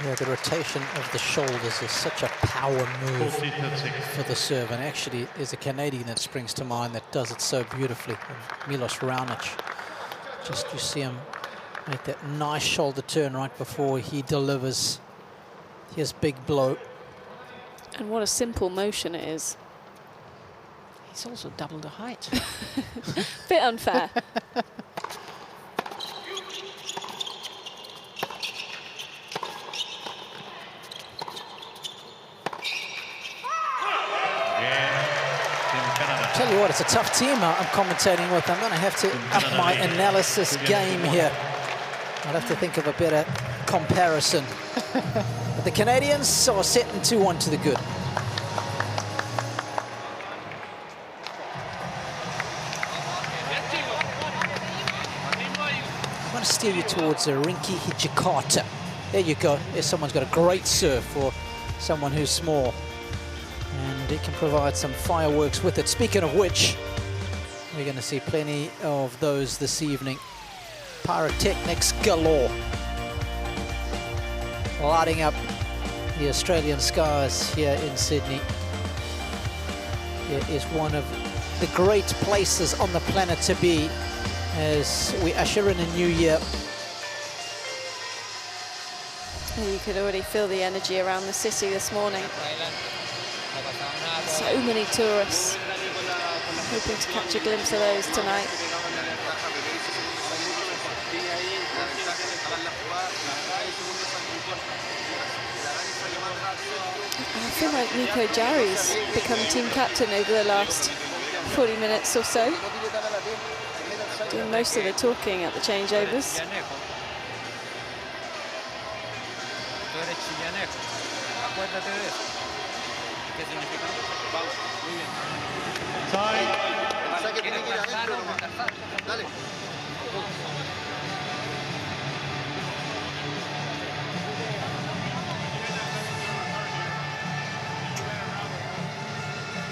B: Yeah, the rotation of the shoulders is such a power move for the serve, and actually there's a Canadian that springs to mind that does it so beautifully, Milos Raonic. Just you see him make that nice shoulder turn right before he delivers his big blow.
C: And what a simple motion it is.
D: He's also double the height.
C: Bit unfair.
B: Tell you what, it's a tough team I'm commentating with. I'm going to have to up my analysis game here. I'll have to think of a better comparison. But the Canadians are setting 2-1 to the good. I want to steer you towards Rinki Hijikata. There you go. There's someone's got a great serve for someone who's small. And it can provide some fireworks with it. Speaking of which, we're going to see plenty of those this evening. Pyrotechnics galore. Lighting up the Australian skies here in Sydney. It is one of the great places on the planet to be as we usher in a new year.
C: And you could already feel the energy around the city this morning. So many tourists hoping to catch a glimpse of those tonight. I feel like Nico Jarry's become team captain over the last 40 minutes or so, doing most of the talking at the changeovers.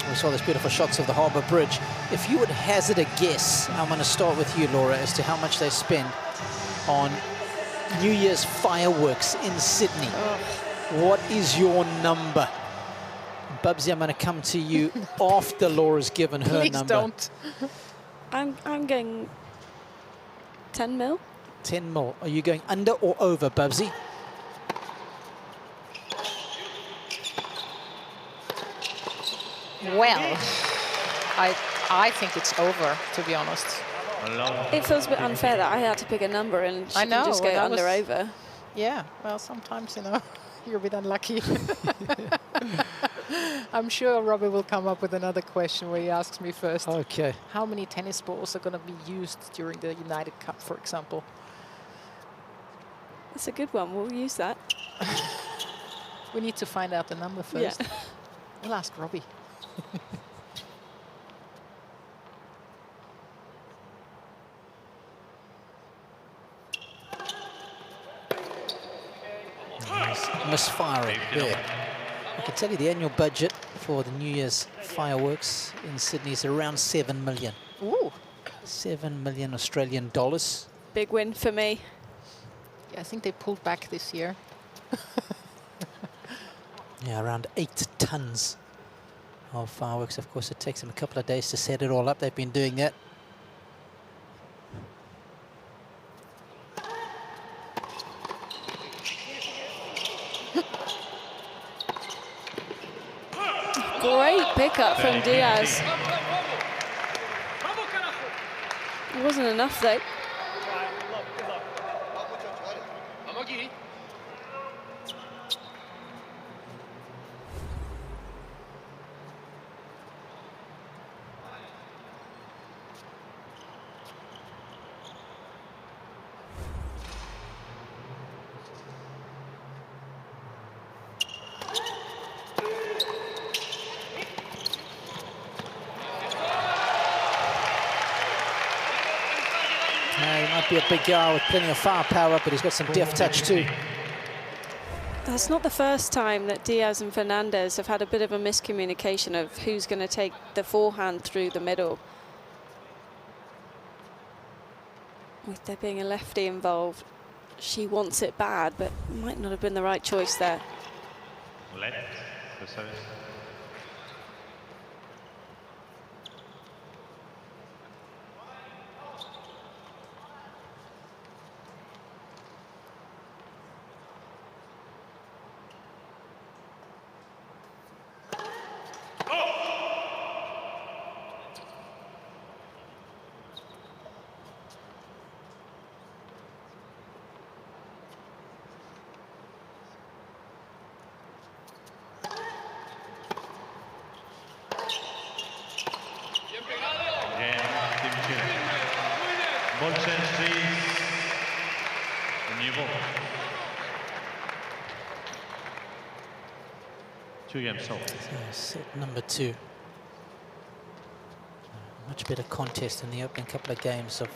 B: We saw these beautiful shots of the Harbour Bridge. If you would hazard a guess, I'm going to start with you, Laura, as to how much they spend on New Year's fireworks in Sydney. What is your number? Bubsy, I'm going to come to you after Laura's given her
D: Please
B: number.
D: Don't.
C: I'm going 10 mil.
B: 10 mil. Are you going under or over, Bubsy?
D: Well, I think it's over, to be honest.
C: It feels a bit unfair that I had to pick a number and she
D: I know,
C: can just go
D: that
C: under
D: was-
C: over.
D: Yeah, well, sometimes, you know, you're a bit unlucky. I'm sure Robbie will come up with another question where he asks me first.
B: Okay.
D: How many tennis balls are going to be used during the United Cup, for example?
C: That's a good one. We'll use that.
D: We need to find out the number first.
C: Yeah.
D: We'll ask Robbie.
B: Misfiring there. I can tell you the annual budget for the New Year's fireworks in Sydney is around 7 million.
D: Ooh.
B: 7 million Australian dollars.
C: Big win for me.
D: Yeah, I think they pulled back this year.
B: Yeah, around 8 tons of fireworks. Of course, it takes them a couple of days to set it all up. They've been doing that.
C: Great pickup from Diaz. It wasn't enough though.
B: Might be a big guy with plenty of firepower, but he's got some deft touch too.
C: That's not the first time that Diaz and Fernandez have had a bit of a miscommunication of who's going to take the forehand through the middle. With there being a lefty involved, she wants it bad, but might not have been the right choice there.
A: Left, the service.
B: So set number 2. Much better contest in the opening couple of games of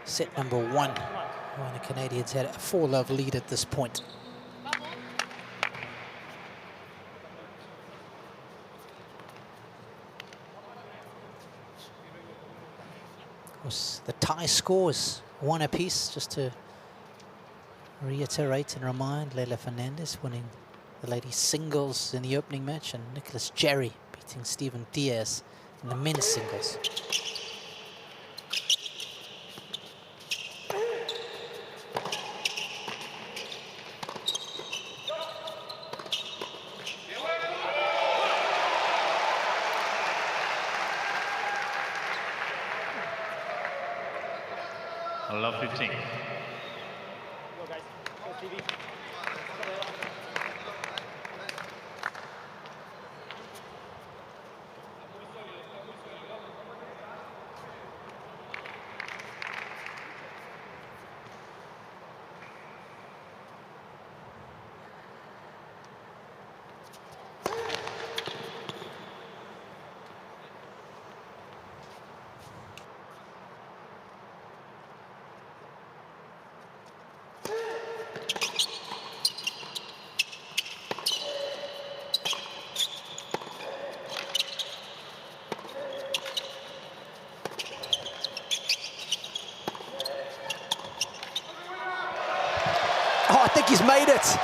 B: set number 1, when the Canadians had a 4-love lead at this point. Of course, the tie scores 1 apiece, just to reiterate and remind. Leylah Fernandez winning the ladies singles in the opening match, and Nicholas Jerry beating Stephen Diaz in the men's singles.
A: I love 15.
B: Oh, I think he's made it.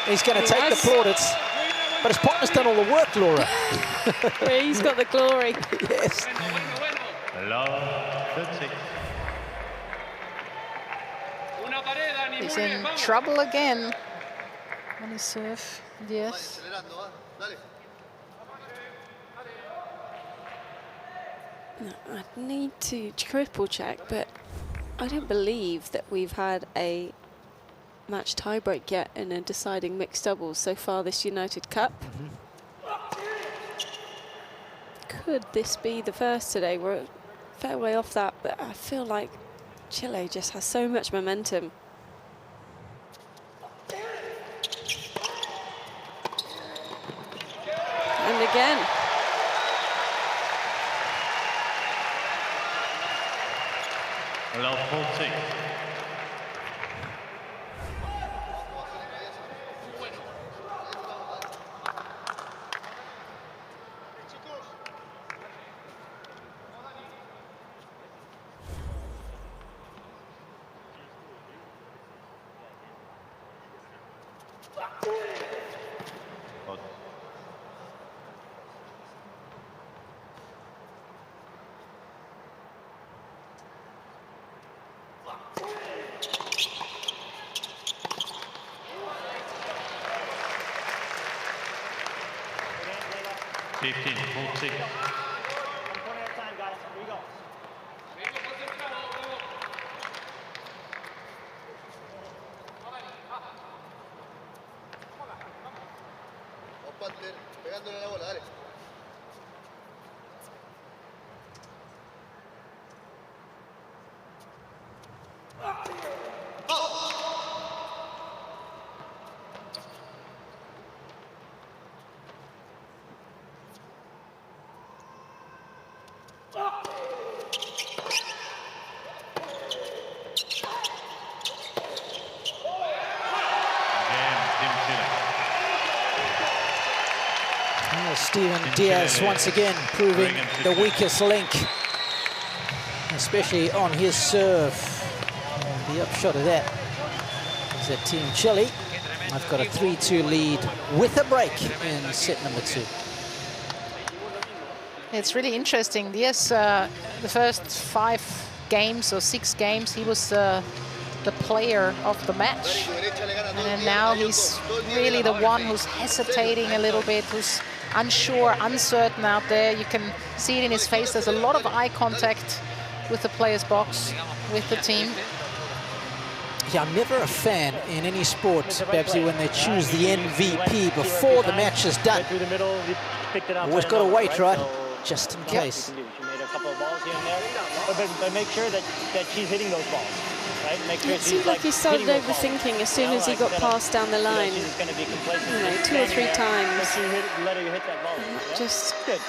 B: He's going to take the plaudits, but his partner's done all the work, Laura.
C: Well, he's got the glory.
B: Yes.
D: He's in trouble again on his serve. Yes.
C: I need to triple check, but I don't believe that we've had a match tiebreak yet in a deciding mixed doubles so far this United Cup. Could this be the first today? We're a fair way off that, but I feel like Chile just has so much momentum. And again.
A: Allow 14.
G: Pegándole la bola, dale.
B: Steven Diaz once again proving the weakest link, especially on his serve. And the upshot of that is that Team Chile have got a 3-2 lead with a break in set number 2.
D: It's really interesting. Diaz, the first 5 games or 6 games, he was the player of the match. And then now he's really the one who's hesitating a little bit, who's unsure, uncertain out there. You can see it in his face. There's a lot of eye contact with the player's box, with the team.
B: Yeah, I'm never a fan in any sport, Babsy, when they choose the MVP before the match is done. Always got to wait, right? Just in case.
G: She made a couple of balls here and there, but make sure that she's hitting those balls, right? Make sure
C: it seemed like he started overthinking as soon as he got passed down the line. You know, 2 or 3 times.
G: Let her hit that ball.
C: Just put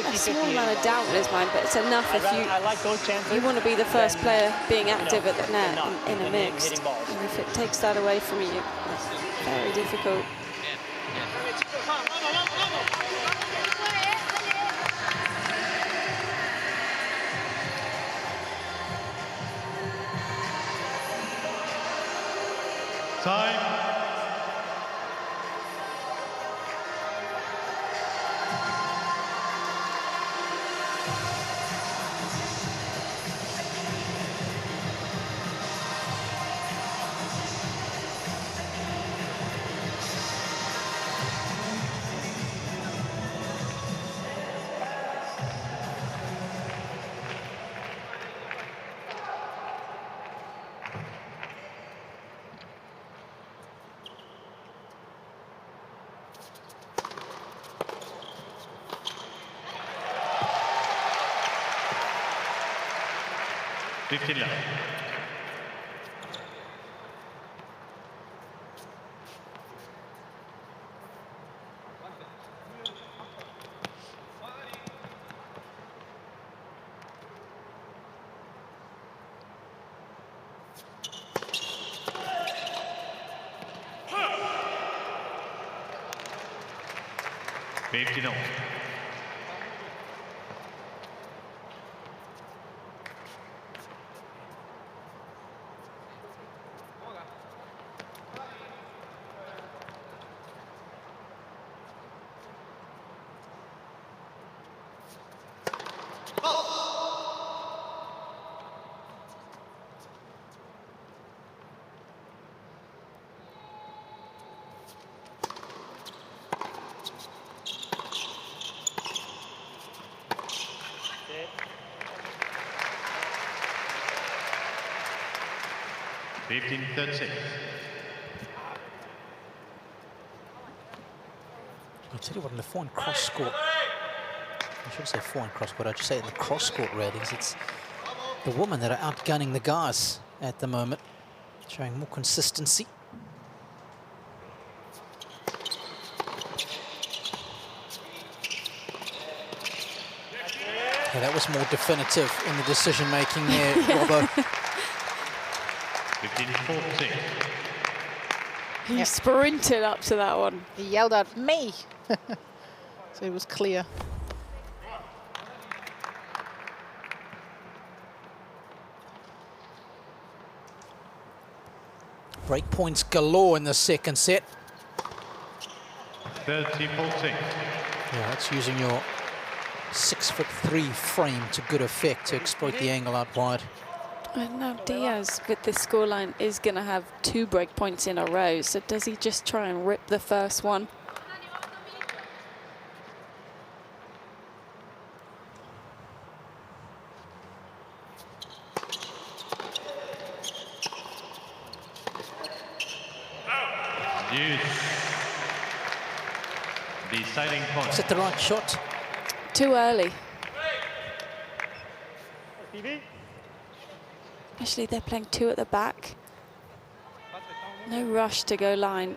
C: a small amount of doubt in his mind, but it's enough if you want to be the first player being active at the net in a mixed. And if it takes that away from you, it's very difficult.
A: Time. Leylah. Leylah.
B: I'll tell you what, in the forehand cross court, I shouldn't say forehand cross court, I'd just say in the cross court ratings, it's the women that are outgunning the guys at the moment, showing more consistency. Yeah, that was more definitive in the decision making there, Robbo.
A: 15-14.
C: He sprinted up to that one.
D: He yelled out, "Me!" So it was clear.
B: Break points galore in the second set.
A: 30-14.
B: Yeah, that's using your 6'3" frame to good effect to exploit the angle out wide.
C: And now Diaz, with this scoreline, is going to have 2 break points in a row. So does he just try and rip the first one?
A: Diez. Deciding point.
B: Is it the right shot?
C: Too early. Actually, they're playing 2 at the back. No rush to go line.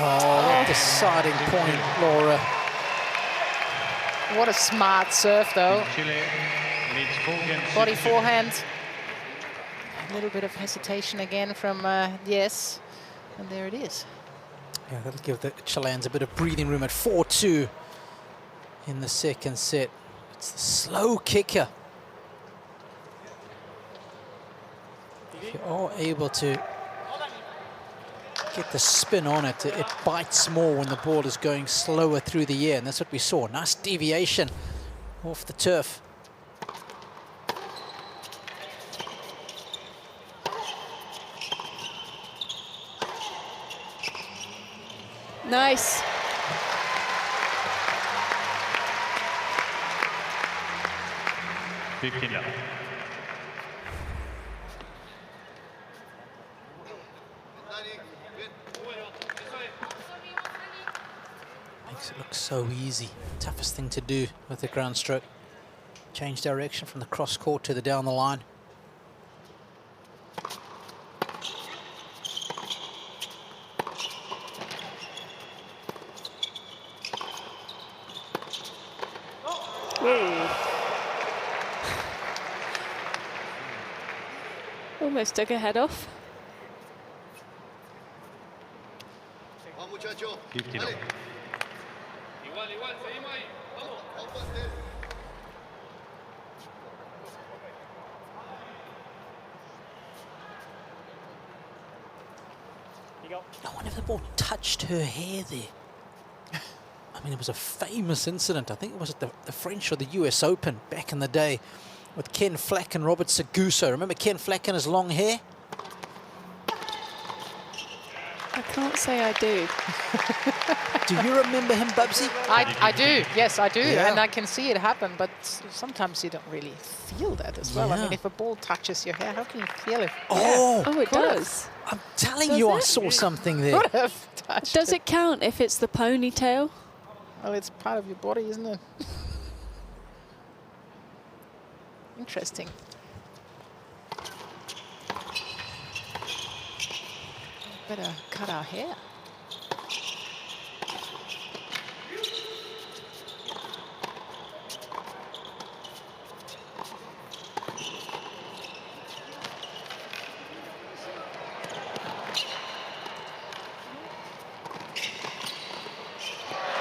B: Oh, that deciding point, Laura.
D: What a smart serve, though.
A: Chile leads 4 games.
D: Body forehand. A little bit of hesitation again from Diez. And there it is.
B: Yeah, that'll give the Chileans a bit of breathing room at 4-2 in the second set. It's the slow kicker. If you are able to get the spin on it, it bites more when the ball is going slower through the air, and that's what we saw. Nice deviation off the turf.
C: Nice.
A: Makes
B: it look so easy. Toughest thing to do with the ground stroke. Change direction from the cross court to the down the line.
C: Almost took her head off.
B: I wonder if the ball touched her hair there. I mean, it was a famous incident. I think it was at the French or the US Open back in the day with Ken Flack and Robert Seguso. Remember Ken Flack and his long hair?
C: I can't say I do.
B: Do you remember him, Bubsy?
D: I do, yes, I do.
B: Yeah.
D: And I can see it happen, but sometimes you don't really feel that as well. I
B: Yeah.
D: mean, if a ball touches your hair, how can you feel it?
B: Oh,
C: Oh, it does.
B: I'm telling
C: Does
B: you, I
C: it?
B: saw something there.
D: Could have touched
C: Does it count if it's the ponytail?
D: Well, it's part of your body, isn't it? Interesting. Better cut our hair.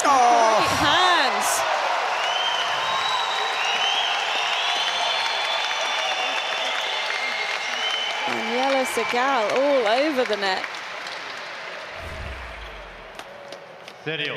C: Great hands. Daniela Seguel all over the net.
A: Serio.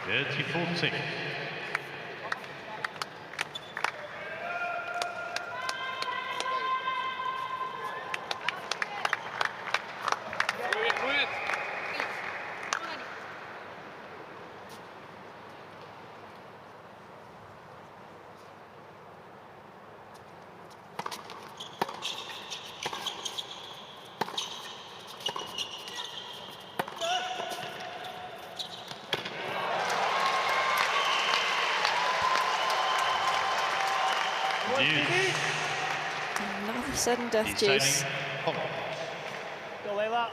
A: Dirty 40.
C: Another sudden death juice.
G: Go, Leylah.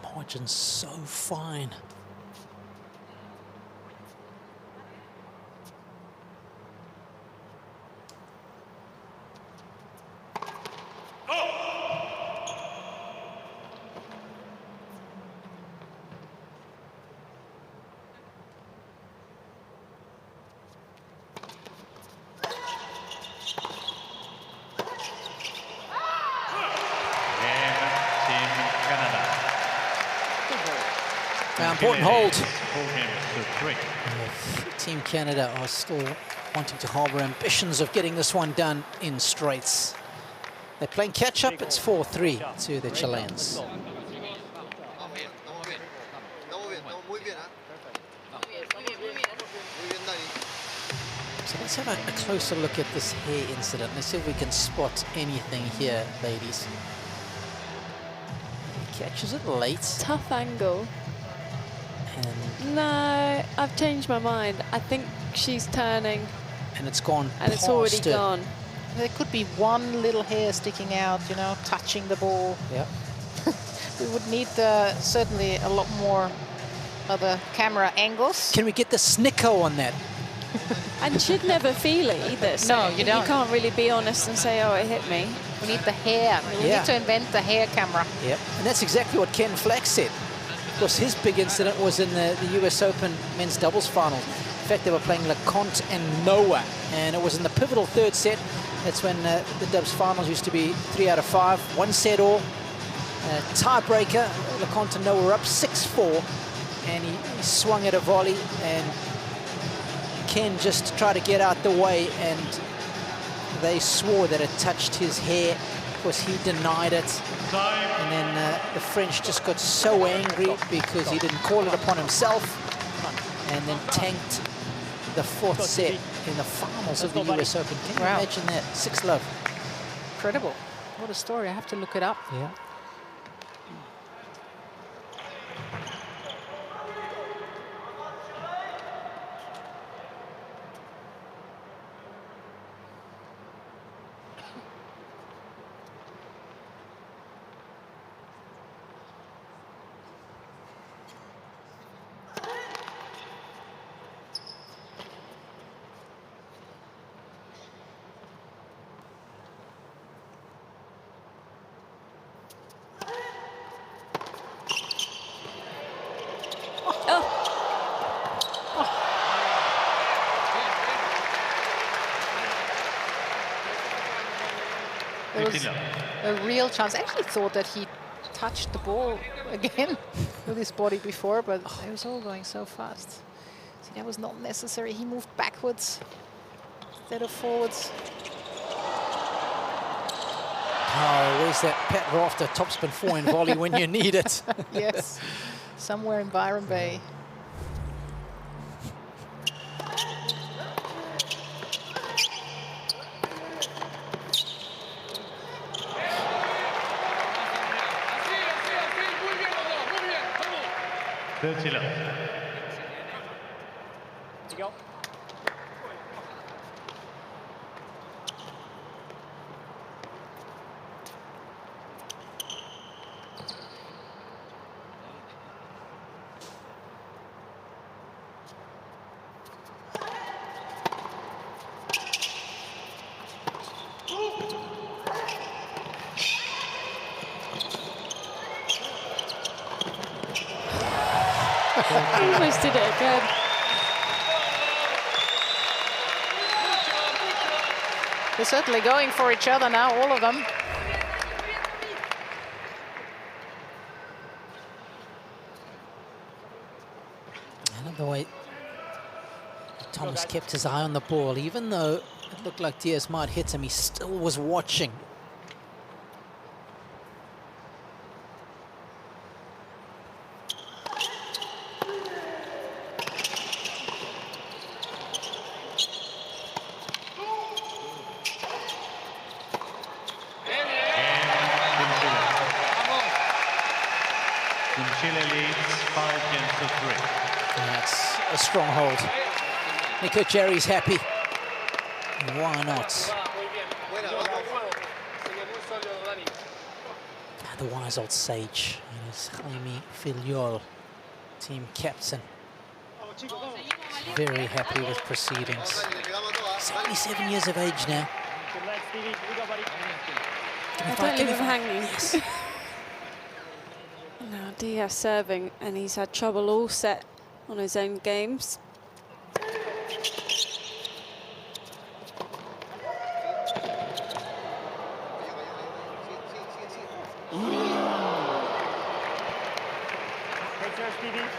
B: Margin's so fine. Important hold.
A: 4 games to 3.
B: Team Canada are still wanting to harbour ambitions of getting this one done in straights. They're playing catch-up. It's 4-3 to the Chileans. So let's have a closer look at this hair incident. Let's see if we can spot anything here, ladies. He catches it late.
C: Tough angle.
B: And
C: No, I've changed my mind. I think she's turning.
B: And it's gone
C: And it's already
B: past it.
C: gone.
D: There could be one little hair sticking out, you know, touching the ball.
B: Yeah.
D: We would need certainly a lot more other camera angles.
B: Can we get the snicker on that?
C: And she'd never feel it either. So
D: No, you don't.
C: You can't really be honest and say, oh, it hit me.
D: We need the hair. We
B: Yeah.
D: need to invent the hair camera.
B: Yep. And that's exactly what Ken Flack said. Of course, his big incident was in the US Open men's doubles final. In fact, they were playing LeConte and Noah, and it was in the pivotal third set. That's when the dubs finals used to be 3 out of 5, 1 set all. Tiebreaker, LeConte and Noah were up 6-4, and he swung at a volley, and Ken just tried to get out the way, and they swore that it touched his hair. Of course, he denied it. And then the French just got so angry because he didn't call it upon himself, and then tanked the 4th set in the finals of the US Open. Can you
D: Wow.
B: imagine that? 6-love.
D: Incredible. What a story. I have to look it up.
B: Yeah.
D: There was a real chance. I actually thought that he touched the ball again with his body before, but it was all going so fast. See, that was not necessary. He moved backwards instead of forwards.
B: Oh, where's that Pat Rafter topspin 4 in volley when you need it?
D: Yes, somewhere in Byron Bay.
C: Almost did it again.
D: They're certainly going for each other now, all of them.
B: I love the way Tomas kept his eye on the ball. Even though it looked like Diaz might hit him, he still was watching.
A: Chile leads 5 games to 3.
B: That's a strong hold. Nico Jerry's happy. Why not? The wise old sage. It is Jaime Filiol, team captain. Very happy with proceedings. 77 years of age now.
C: I don't leave him hanging. Yes. Now Diaz serving, and he's had trouble all set on his own games.
G: serve, Stevie.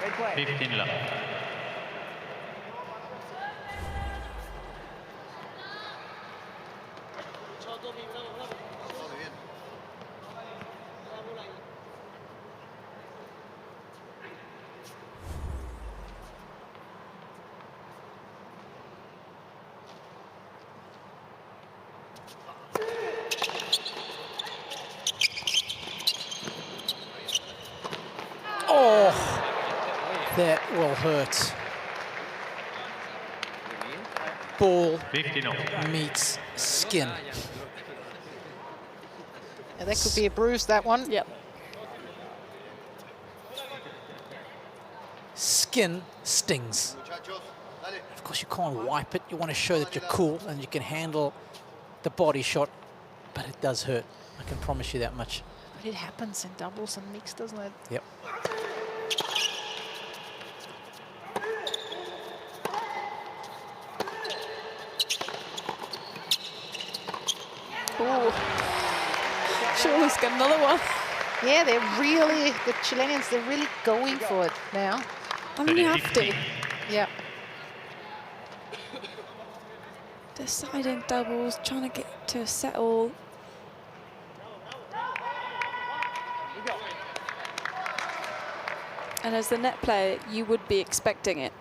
G: Great play.
A: 15 love.
B: Oh, that will hurt. Ball
A: 15
B: meets skin.
D: Yeah, that could be a bruise, that one.
C: Yep.
B: Skin stings. Of course, you can't wipe it. You want to show that you're cool and you can handle the body shot, but it does hurt. I can promise you that much.
D: But it happens in doubles and mixed, doesn't it?
B: Yep.
C: Ooh. Shula's got another one.
D: Yeah, they're really, the Chileans, they're really going for it now.
C: I mean, you have to.
D: Yeah.
C: Deciding doubles, trying to get to a set all. And as the net player, you would be expecting it.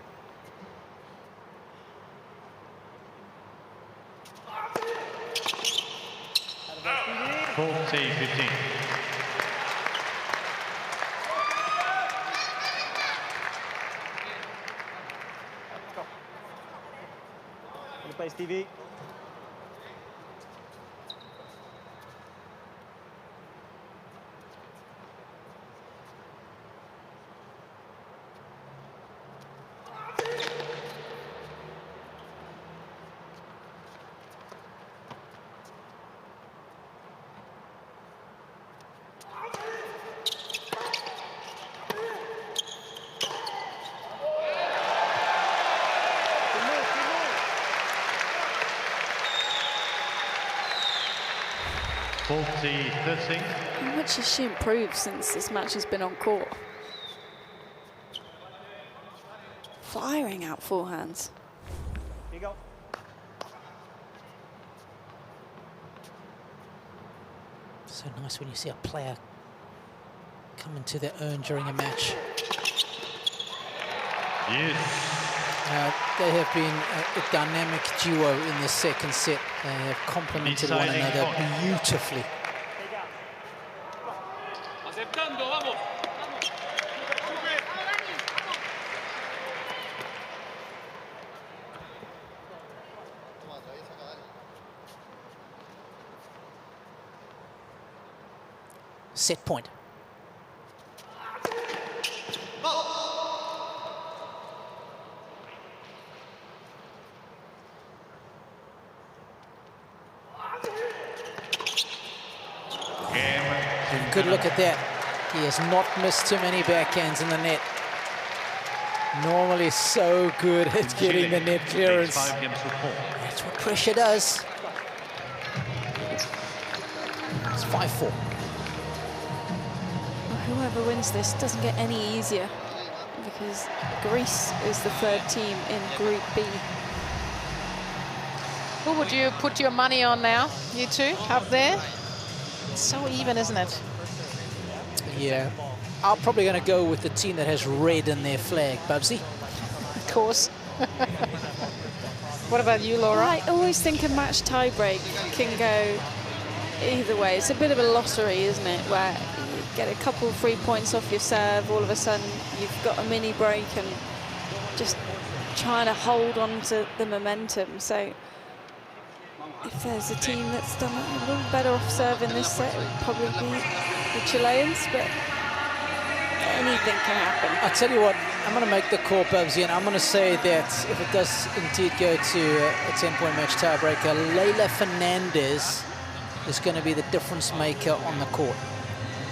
A: Full save 15.
G: Good play, Stevie.
C: How much has she improved since this match has been on court? Firing out forehands.
G: Here you go.
B: So nice when you see a player come into their own during a match.
A: Yes.
B: They have been a dynamic duo in the second set. They have complemented one another beautifully. Set point. Good look at that. He has not missed too many backhands in the net. Normally so good at getting the net clearance. That's what pressure does. It's 5-4.
C: Whoever wins this doesn't get any easier because Greece is the third team in Group B.
D: Who would you put your money on now, you two, up there? It's so even, isn't it?
B: Yeah, I'm probably going to go with the team that has red in their flag, Bubsy.
D: Of course. What about you, Laura?
C: I always think a match tiebreak can go either way. It's a bit of a lottery, isn't it, where you get a couple of free points off your serve, all of a sudden you've got a mini break and just trying to hold on to the momentum. So if there's a team that's done a little better off serve in this set, it would probably be the Chileans, but anything can happen.
B: I'll tell you what, I'm going to make the call, Bubsy, and I'm going to say that if it does indeed go to a 10-point match tiebreaker, Leylah Fernandez is going to be the difference maker on the court.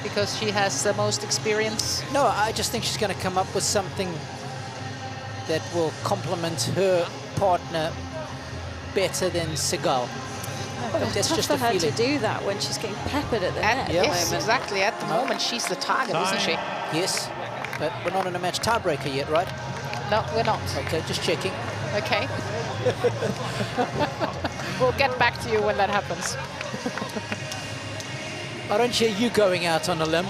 D: Because she has the most experience?
B: No, I just think she's going to come up with something that will complement her partner better than Seguel.
C: But
B: that's
C: tough
B: just
C: for
B: a
C: her
B: feeling.
C: to do that when she's getting peppered at the net.
D: Yes, exactly. At the moment, she's the target, isn't she?
B: Yes. But we're not in a match tiebreaker yet, right?
D: No, we're not.
B: Okay, just checking.
D: Okay. We'll get back to you when that happens.
B: I don't hear you going out on a limb.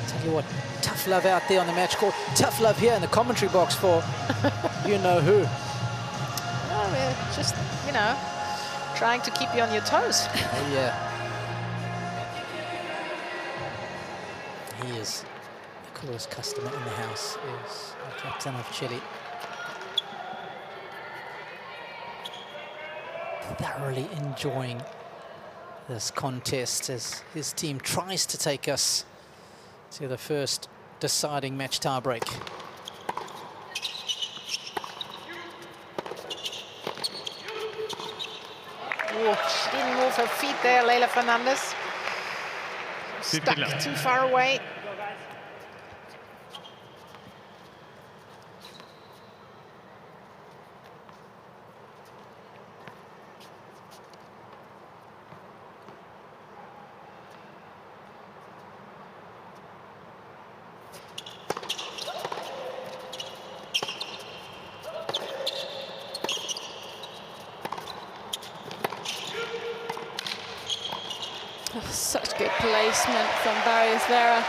B: Tell you what, tough love out there on the match court. Tough love here in the commentary box for you know who.
D: Well, we're just, you know, trying to keep you on your toes.
B: Oh, yeah. He is the coolest customer in the house, is the captain of Chile. Thoroughly enjoying this contest as his team tries to take us to the first deciding match tiebreak.
D: She didn't move her feet there, Leylah Fernandez. Stuck too far away.
C: Such good placement from Barrios Vera.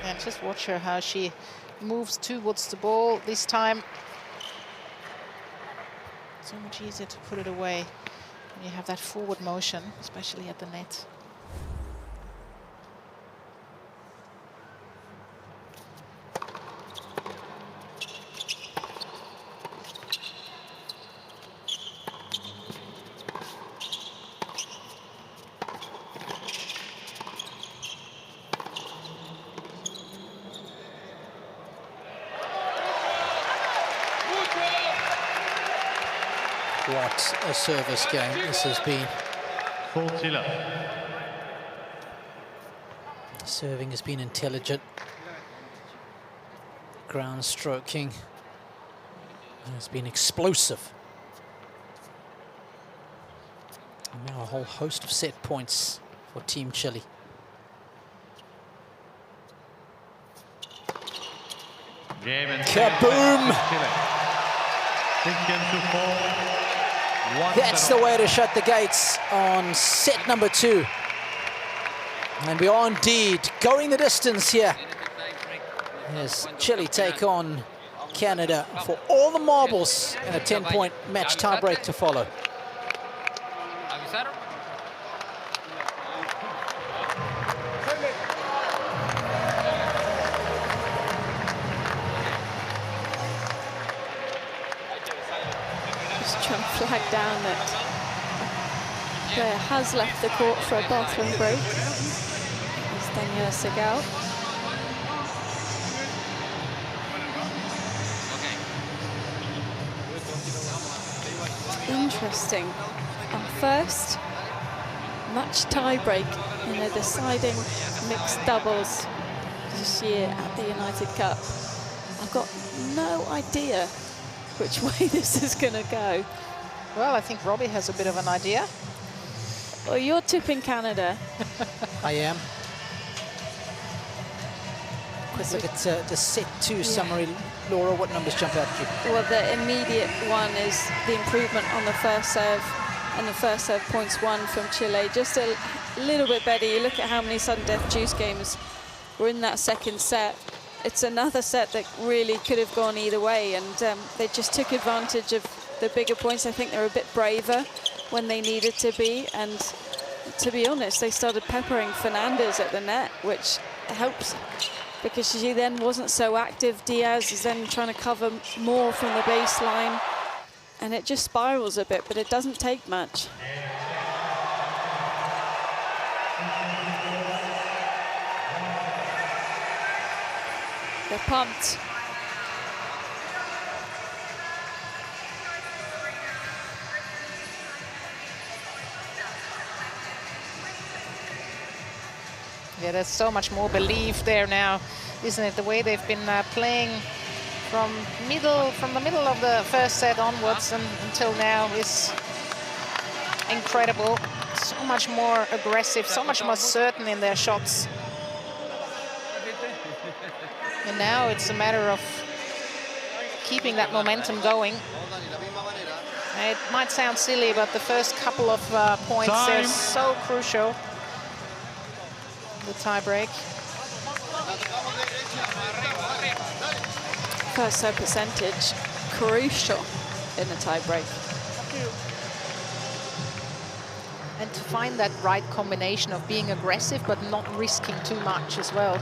D: And just watch her how she moves towards the ball this time. So much easier to put it away when you have that forward motion, especially at the net.
B: What a service game this has been. Serving has been intelligent. Ground stroking has been explosive. And now a whole host of set points for Team Chile. Kaboom! That's the way to shut the gates on set number 2. And we are indeed going the distance here as Chile take on Canada for all the marbles and a 10-point match tiebreak to follow.
C: Flag down that player has left the court for a bathroom break. It's Daniela Seguel. Interesting. Our first match tiebreak in a deciding mixed doubles this year at the United Cup. I've got no idea which way this is going to go.
D: Well, I think Robbie has a bit of an idea.
C: Well, you're tipping Canada.
B: I am. Quick look at the set 2 summary. Laura, what numbers jump out at you?
C: Well, the immediate one is the improvement on the first serve, and the first serve points won from Chile. Just a little bit better. You look at how many sudden death juice games were in that second set. It's another set that really could have gone either way, and they just took advantage of the bigger points. I think they're a bit braver when they needed to be, and to be honest, they started peppering Fernandez at the net, which helps because she then wasn't so active. Diaz is then trying to cover more from the baseline, and it just spirals a bit, but it doesn't take much. They're pumped.
D: Yeah, there's so much more belief there now, isn't it? The way they've been playing from the middle of the first set onwards and until now is incredible. So much more aggressive, so much more certain in their shots. And now it's a matter of keeping that momentum going. It might sound silly, but the first couple of points are so crucial. The tie-break.
C: First serve percentage, crucial in a tie-break.
D: And to find that right combination of being aggressive but not risking too much as well.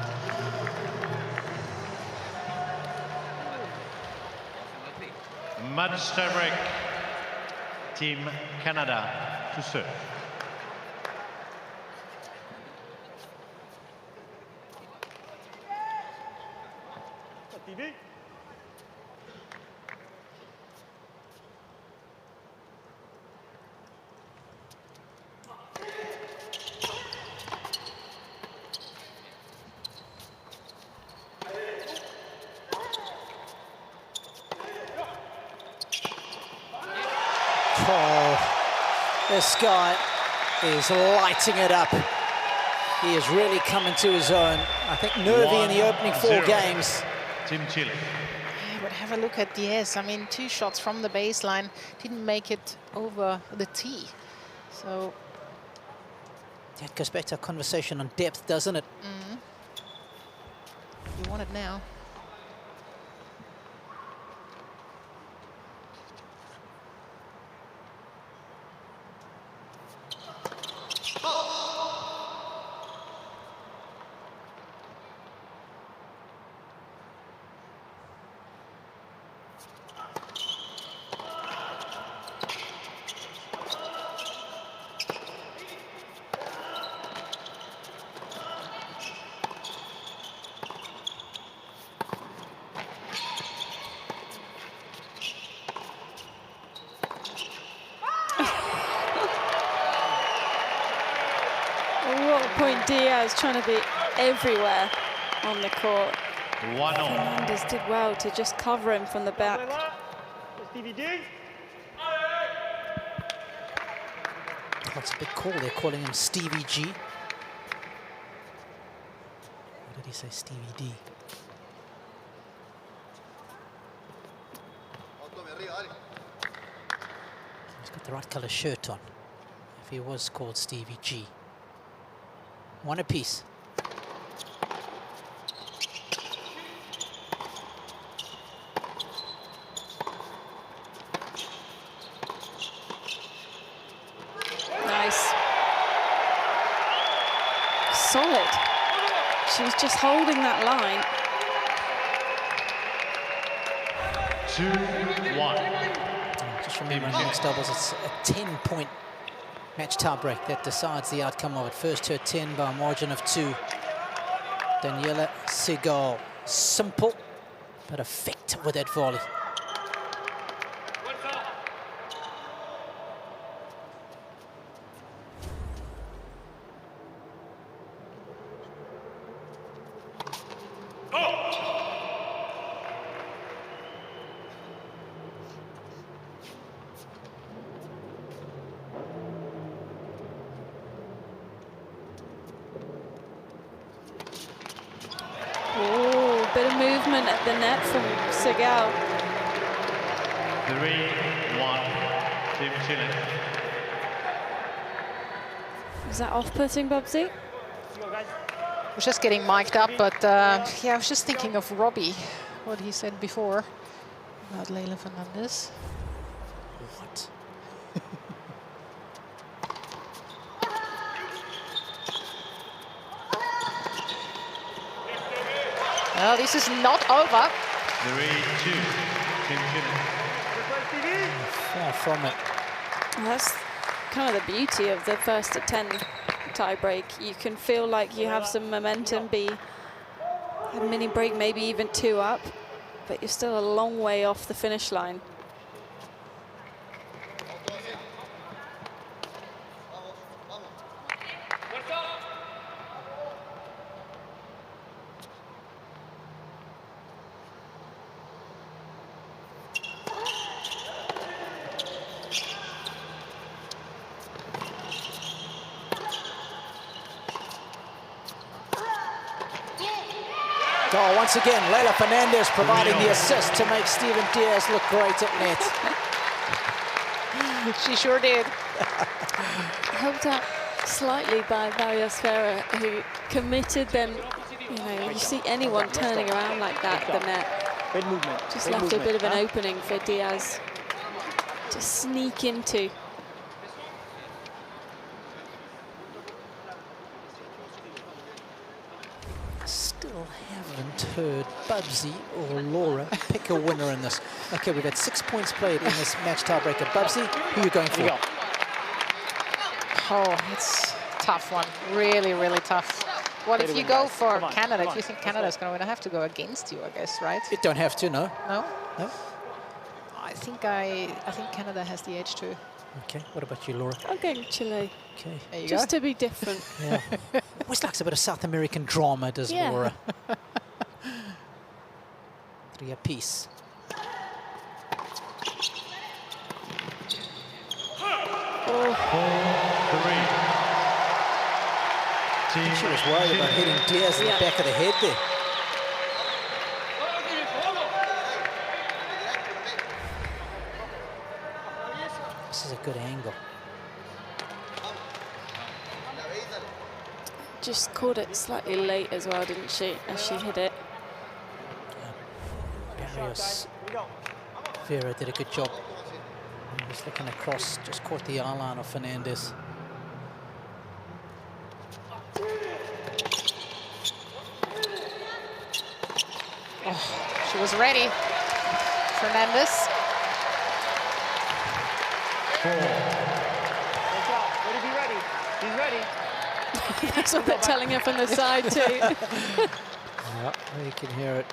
A: Match tie-break. Team Canada to serve.
G: TV.
B: This guy is lighting it up. He is really coming to his own. I think nervy in the opening 4 games.
A: Team Chile.
D: Yeah, but have a look at Diez. I mean, 2 shots from the baseline, didn't make it over the tee. So
B: that goes back to our conversation on depth, doesn't it?
D: You want it now.
C: Diaz trying to be everywhere on the court.
A: 1-0.
C: Fernandez did well to just cover him from the back.
B: That's a big call. They're calling him Stevie G. Or did he say Stevie D? He's got the right color shirt on. If he was called Stevie G. 1 apiece.
C: Nice. Solid. She was just holding that line.
A: 2-1.
B: Just remember, in mixed doubles, it's a 10-point match tie-break that decides the outcome of it. First to a 10 by a margin of 2. Daniela, Seguel. Simple, but effective with that volley.
C: Bit of movement at the net from Seguel.
A: 3-1. Team Chile.
C: Is that off-putting, Bubsy?
D: I was just getting mic'd up, but yeah, I was just thinking of Robbie, what he said before about Leylah Fernandez.
B: What?
D: Well, this is not over.
A: 3-2. Team Chile.
B: Far from it.
C: Well, that's kind of the beauty of the first to 10 tie-break. You can feel like you have some momentum, be a mini break, maybe even 2 up, but you're still a long way off the finish line.
B: Oh, once again, Leylah Fernandez providing the assist to make Steven Diaz look great at net.
D: She sure did.
C: Helped out slightly by Barrios Vera, who committed them. You know, you see anyone turning around like that, the net.
G: Good movement.
C: Just
G: Good
C: left
G: movement.
C: a bit of an opening for Diaz to sneak into.
B: Still haven't heard Bubsy or Laura pick a winner in this. Okay, we've had 6 points played in this match tiebreaker. Bubsy, who are you going for?
G: Here we go.
D: Oh, it's a tough one. Really, really tough. Well, if you go for Canada, if you think Canada's going to win, I have to go against you, I guess, right?
B: You don't have to, no.
D: No?
B: No?
D: I think Canada has the edge too.
B: Okay, what about you, Laura?
C: I'm going Chile,
B: Okay.
D: There you
C: just
D: go.
C: to be different.
B: Yeah. Always likes a bit of South American drama, does
C: Yeah.
B: Laura? 3 apiece. She was worried about hitting Diaz in the back of the head there. This is a good angle.
C: Just caught it slightly late as well, didn't she, as she hit it?
B: Barrios Vera did a good job. Just looking across, just caught the eye line of Fernandez.
D: Oh, she was ready. Fernandez.
G: Ready, be ready. He's ready.
C: That's what they're telling her from the side too.
B: Yeah, you can hear it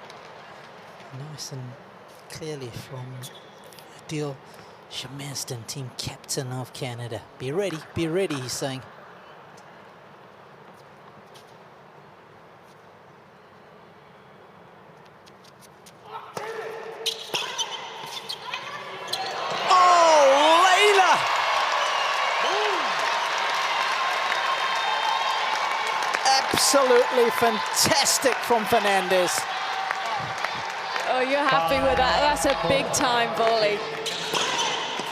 B: nice and clearly from Adil Shamanston, team captain of Canada. Be ready, he's saying. Oh, Leylah! Absolutely fantastic from Fernandez.
C: Oh, you're happy with that? That's a big time volley.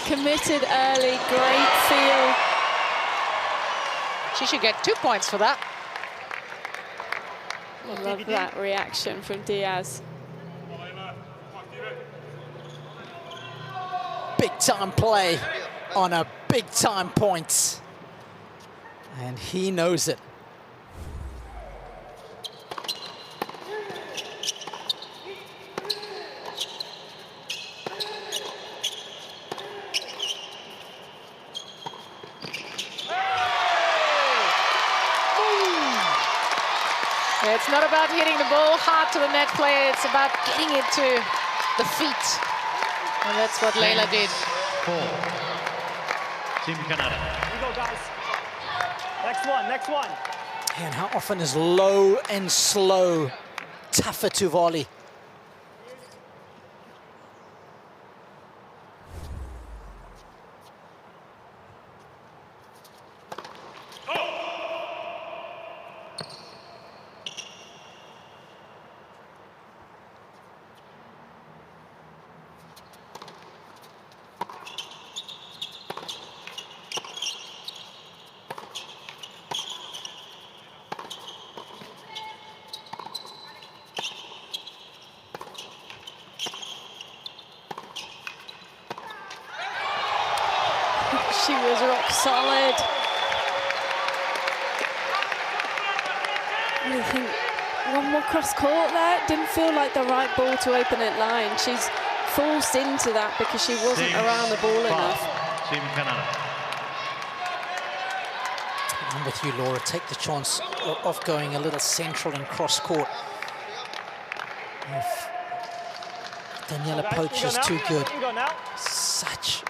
C: Committed early, great feel.
D: She should get 2 points for that.
C: I love that reaction from Diaz.
B: Big time play on a big time point. And he knows it.
D: It's not about hitting the ball hard to the net player, it's about getting it to the feet. And that's what Leylah did.
A: 4. Team Canada.
G: Here we go, guys. Next one.
B: And how often is low and slow tougher to volley?
C: She was rock solid. I think one more cross court there. Didn't feel like the right ball to open at line. She's forced into that because she wasn't around the ball enough.
A: Team Canada.
B: I'm with you, Laura. Take the chance of going a little central and cross court. If Daniela poaches too good.
G: Here we go now.
B: Such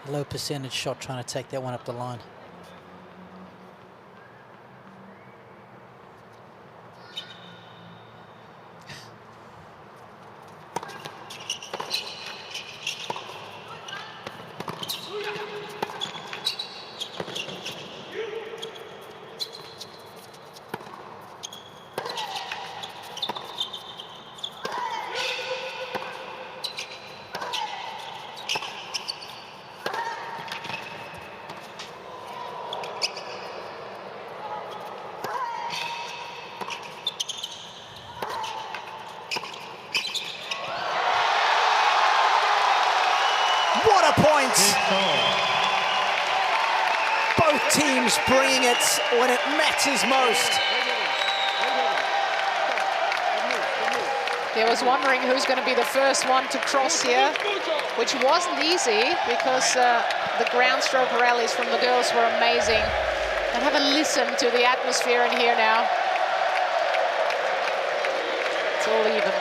B: a low percentage shot trying to take that one up the line. Both teams bringing it when it matters most.
D: I was wondering who's going to be the first one to cross here, which wasn't easy because the ground stroke rallies from the girls were amazing. And have a listen to the atmosphere in here now. It's all even.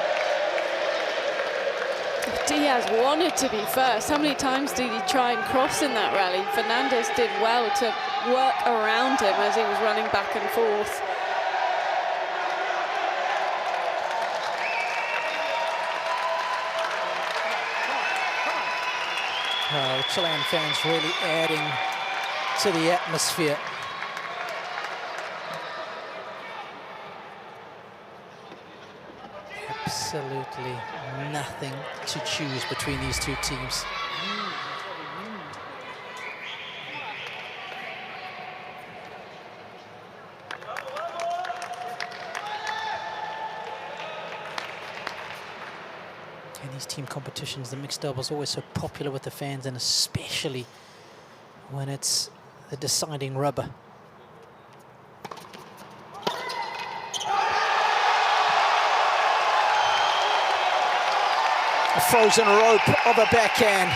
C: Diaz wanted to be first. How many times did he try and cross in that rally? Fernandez did well to work around him as he was running back and forth.
B: The Chilean fans really adding to the atmosphere. Absolutely nothing to choose between these two teams. And these team competitions, the mixed doubles, always so popular with the fans, and especially when it's the deciding rubber. A frozen rope of a backhand.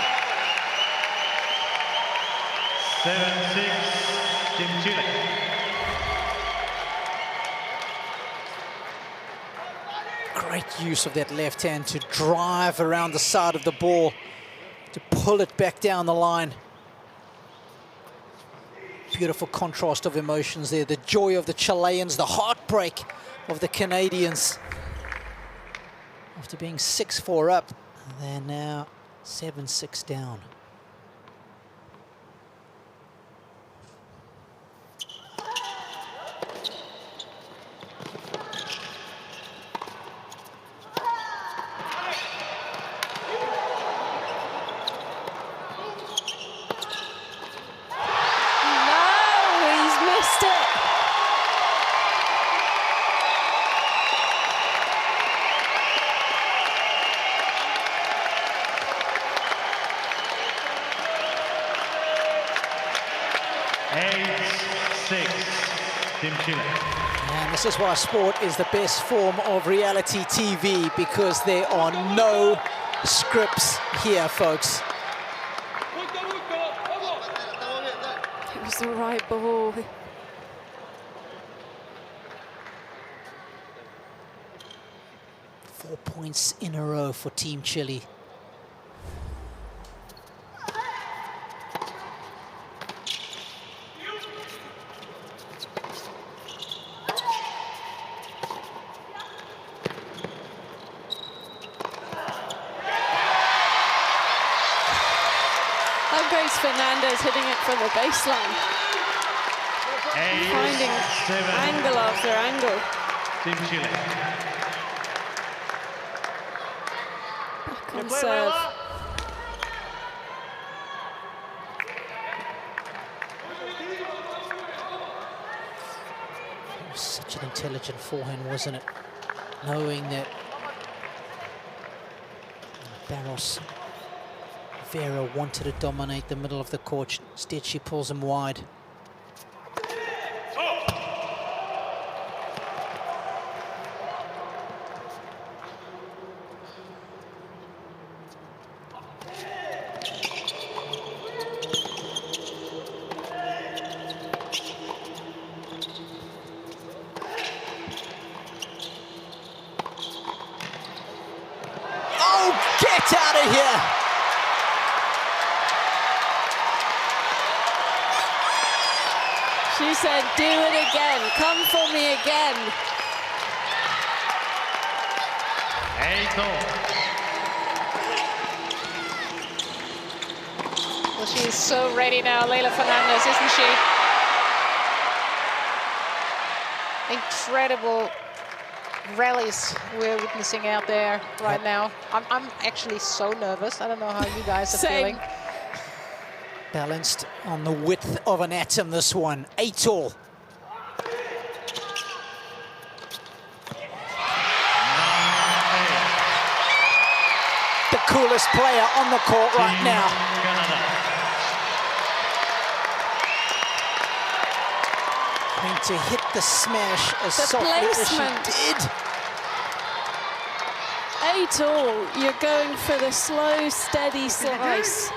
A: 7-6, Team Chile.
B: Great use of that left hand to drive around the side of the ball, to pull it back down the line. Beautiful contrast of emotions there. The joy of the Chileans, the heartbreak of the Canadians. After being 6-4 up, they're now 7-6 down. And this is why sport is the best form of reality TV, because there are no scripts here, folks.
C: It was the right ball.
B: 4 points in a row for Team Chile.
C: Fernandez hitting it from the baseline. Finding angle after angle.
A: Team Chile.
C: Back on serve.
B: Such an intelligent forehand, wasn't it? Knowing that Barrios Vera wanted to dominate the middle of the court. Instead, she pulls him wide. Oh, get out of here!
C: She said, do it again. Come for me again.
A: 8-0.
D: Well, she's so ready now, Leylah Fernandez, isn't she? Incredible rallies we're witnessing out there right now. I'm actually so nervous. I don't know how you guys are feeling.
B: Balanced on the width of an atom, this one. 8-all. The coolest player on the court right now. I mean, to hit the smash as softly as she did.
C: 8-all, you're going for the slow, steady slice.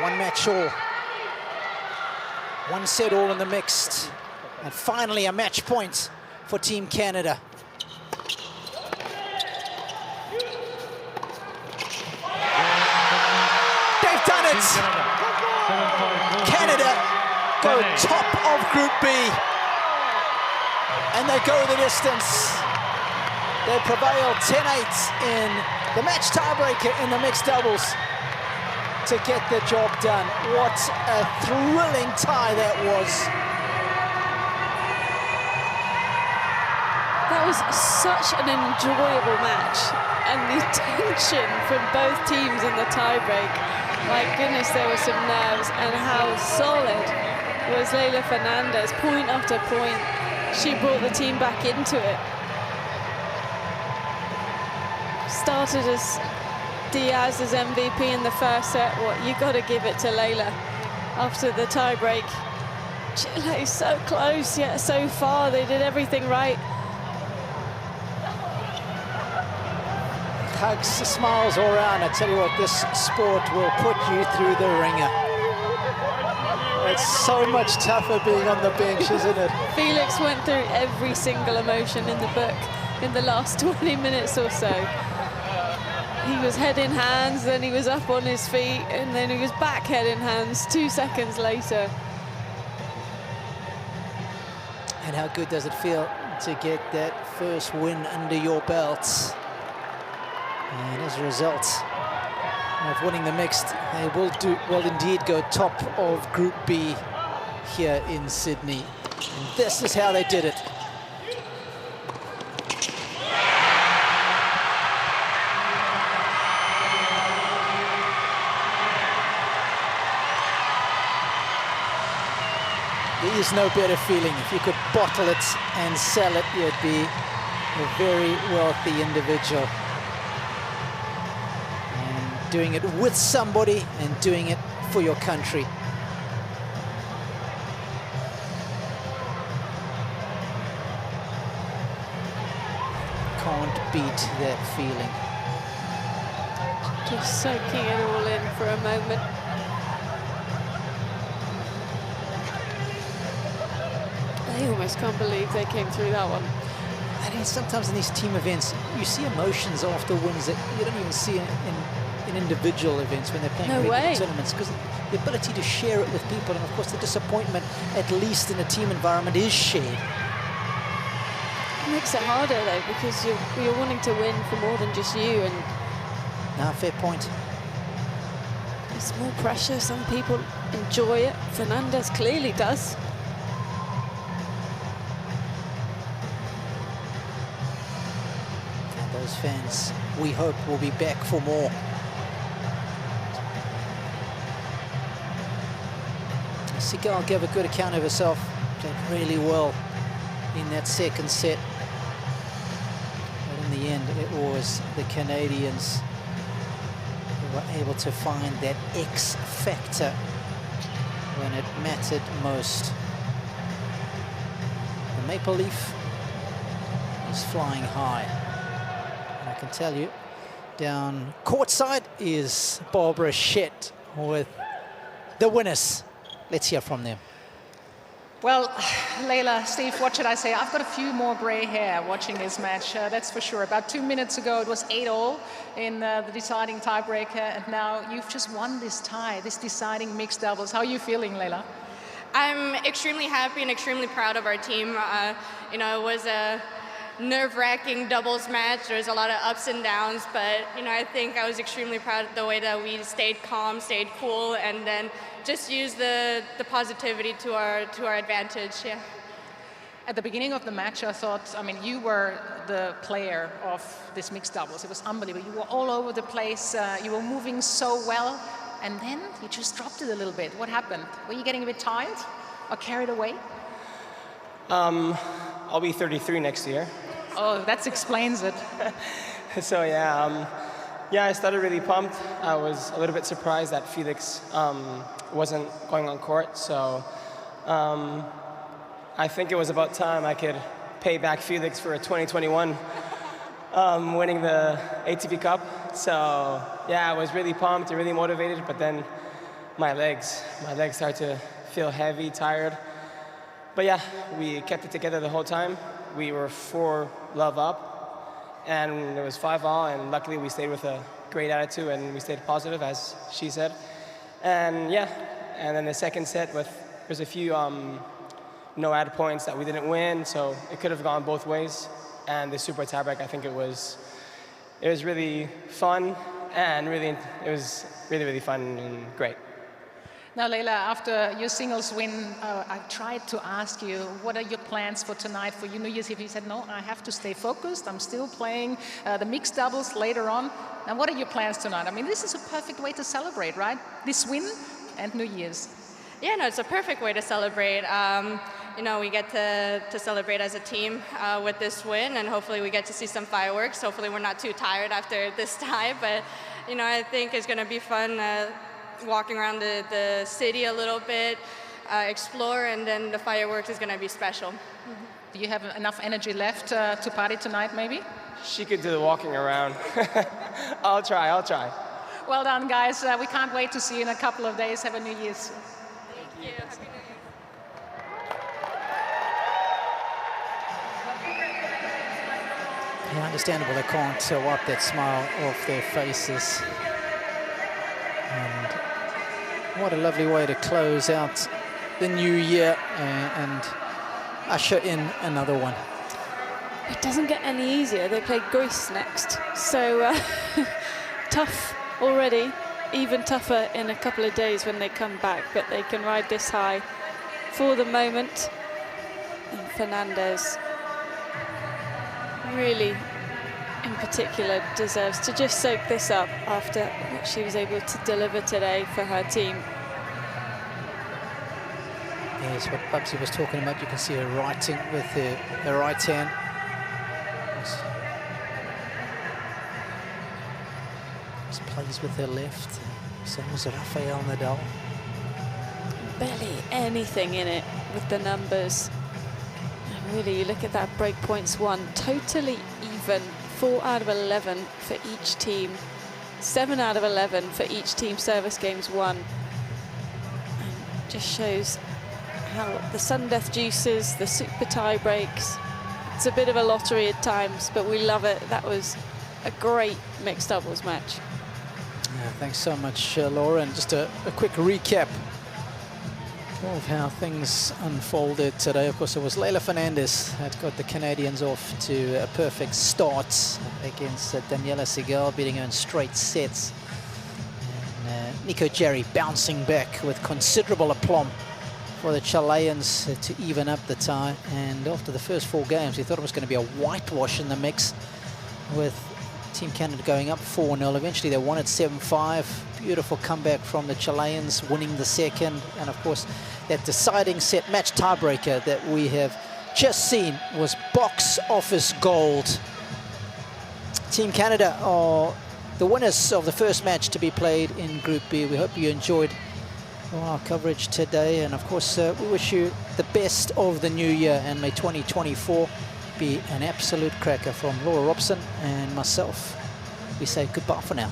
B: One match all. One set all in the mixed. And finally a match point for Team Canada. They've done it! Canada go top of Group B. And they go the distance. They prevail 10-8 in the match tiebreaker in the mixed doubles to get the job done. What a thrilling tie that was.
C: That was such an enjoyable match. And the tension from both teams in the tiebreak. My goodness, there were some nerves. And how solid was Leylah Fernandez, point after point. She brought the team back into it. Started as Diaz's MVP in the first set. You got to give it to Leylah after the tiebreak. Chile so close yet so far. They did everything right.
B: Hugs, smiles all around. I tell you what, this sport will put you through the ringer. It's so much tougher being on the bench, isn't it?
C: Felix went through every single emotion in the book in the last 20 minutes or so. He was head in hands, then he was up on his feet, and then he was back head in hands 2 seconds later.
B: And how good does it feel to get that first win under your belt? And as a result of winning the mixed, they will indeed go top of Group B here in Sydney. And this is how they did it. There is no better feeling. If you could bottle it and sell it, you'd be a very wealthy individual. And doing it with somebody and doing it for your country. Can't beat that feeling.
C: Just soaking it all in for a moment. I almost can't believe they came through that one.
B: I mean, sometimes in these team events, you see emotions after wins that you don't even see in individual events when they're playing regular tournaments, because the ability to share it with people, and of course the disappointment, at least in a team environment, is shared.
C: It makes it harder though, because you're wanting to win for more than just you. And
B: now, fair point.
C: It's more pressure. Some people enjoy it. Fernandez clearly does.
B: And those fans, we hope, will be back for more. Seguel gave a good account of herself. Played really well in that second set. But in the end, it was the Canadians who were able to find that X factor when it mattered most. The Maple Leaf is flying high. And I can tell you, down courtside is Barbara Schett with the winners. Let's hear from them.
D: Well, Leylah, Steve, what should I say? I've got a few more gray hair watching this match, that's for sure. About 2 minutes ago, it was 8-all in the deciding tiebreaker, and now you've just won this tie, this deciding mixed doubles. How are you feeling, Leylah?
H: I'm extremely happy and extremely proud of our team. You know, it was a nerve-wracking doubles match. There's a lot of ups and downs, but you know, I think I was extremely proud of the way that we stayed calm, stayed cool, and then just use the positivity to our advantage. Yeah.
D: At the beginning of the match, I thought, I mean, you were the player of this mixed doubles. It was unbelievable. You were all over the place. You were moving so well, and then you just dropped it a little bit. What happened? Were you getting a bit tired or carried away?
I: I'll be 33 next year.
D: Oh, that explains it.
I: So yeah, Yeah, I started really pumped. I was a little bit surprised that Felix wasn't going on court, so I think it was about time I could pay back Felix for 2021 winning the ATP Cup. So yeah, I was really pumped and really motivated, but then my legs started to feel heavy, tired. But yeah, we kept it together the whole time. We were 4-love up, and it was 5-all, and luckily we stayed with a great attitude and we stayed positive, as she said. And yeah, and then the second set there's a few no add points that we didn't win, so it could have gone both ways. And the super tiebreak, I think it was really fun, and it was really fun and great.
D: Now, Leylah, after your singles win, I tried to ask you, what are your plans for tonight for your New Year's Eve? You said, no, I have to stay focused. I'm still playing the mixed doubles later on. And what are your plans tonight? I mean, this is a perfect way to celebrate, right? This win and New Year's.
H: Yeah, no, it's a perfect way to celebrate. You know, we get to celebrate as a team with this win, and hopefully we get to see some fireworks. Hopefully we're not too tired after this tie, but, you know, I think it's going to be fun walking around the city a little bit, explore, and then the fireworks is going to be special.
D: Do you have enough energy left to party tonight, maybe?
I: She could do the walking around. I'll try.
D: Well done, guys. We can't wait to see you in a couple of days. Have a New Year's.
H: Thank you. Happy New Year.
B: Yeah, understandable they can't wipe that smile off their faces. And what a lovely way to close out the new year and usher in another one.
C: It doesn't get any easier. They play Greece next. So tough already, even tougher in a couple of days when they come back, but they can ride this high for the moment. And Fernandez really, in particular, deserves to just soak this up after what she was able to deliver today for her team.
B: Yes, what Bubsy was talking about, you can see her writing with her right hand. Just plays with her left. Same as Rafael Nadal.
C: Barely anything in it with the numbers. And really, you look at that break points won, totally even. 4 out of 11 for each team. 7 out of 11 for each team service games won. And just shows how the sudden death juices, the super tie breaks. It's a bit of a lottery at times, but we love it. That was a great mixed doubles match.
B: Yeah, thanks so much, Laura. And just a quick recap of how things unfolded today. Of course, it was Leylah Fernandez that got the Canadians off to a perfect start against Daniela Seguel, beating her in straight sets. And Nico Jerry bouncing back with considerable aplomb for the Chileans to even up the tie. And after the first 4 games, we thought it was going to be a whitewash in the mix, with Team Canada going up 4-0. Eventually they won at 7-5. Beautiful comeback from the Chileans, winning the second. And of course, that deciding set match tiebreaker that we have just seen was box office gold. Team Canada are the winners of the first match to be played in Group B. We hope you enjoyed our coverage today. And of course, we wish you the best of the new year, and may 2024 be an absolute cracker. From Laura Robson and myself, we say goodbye for now.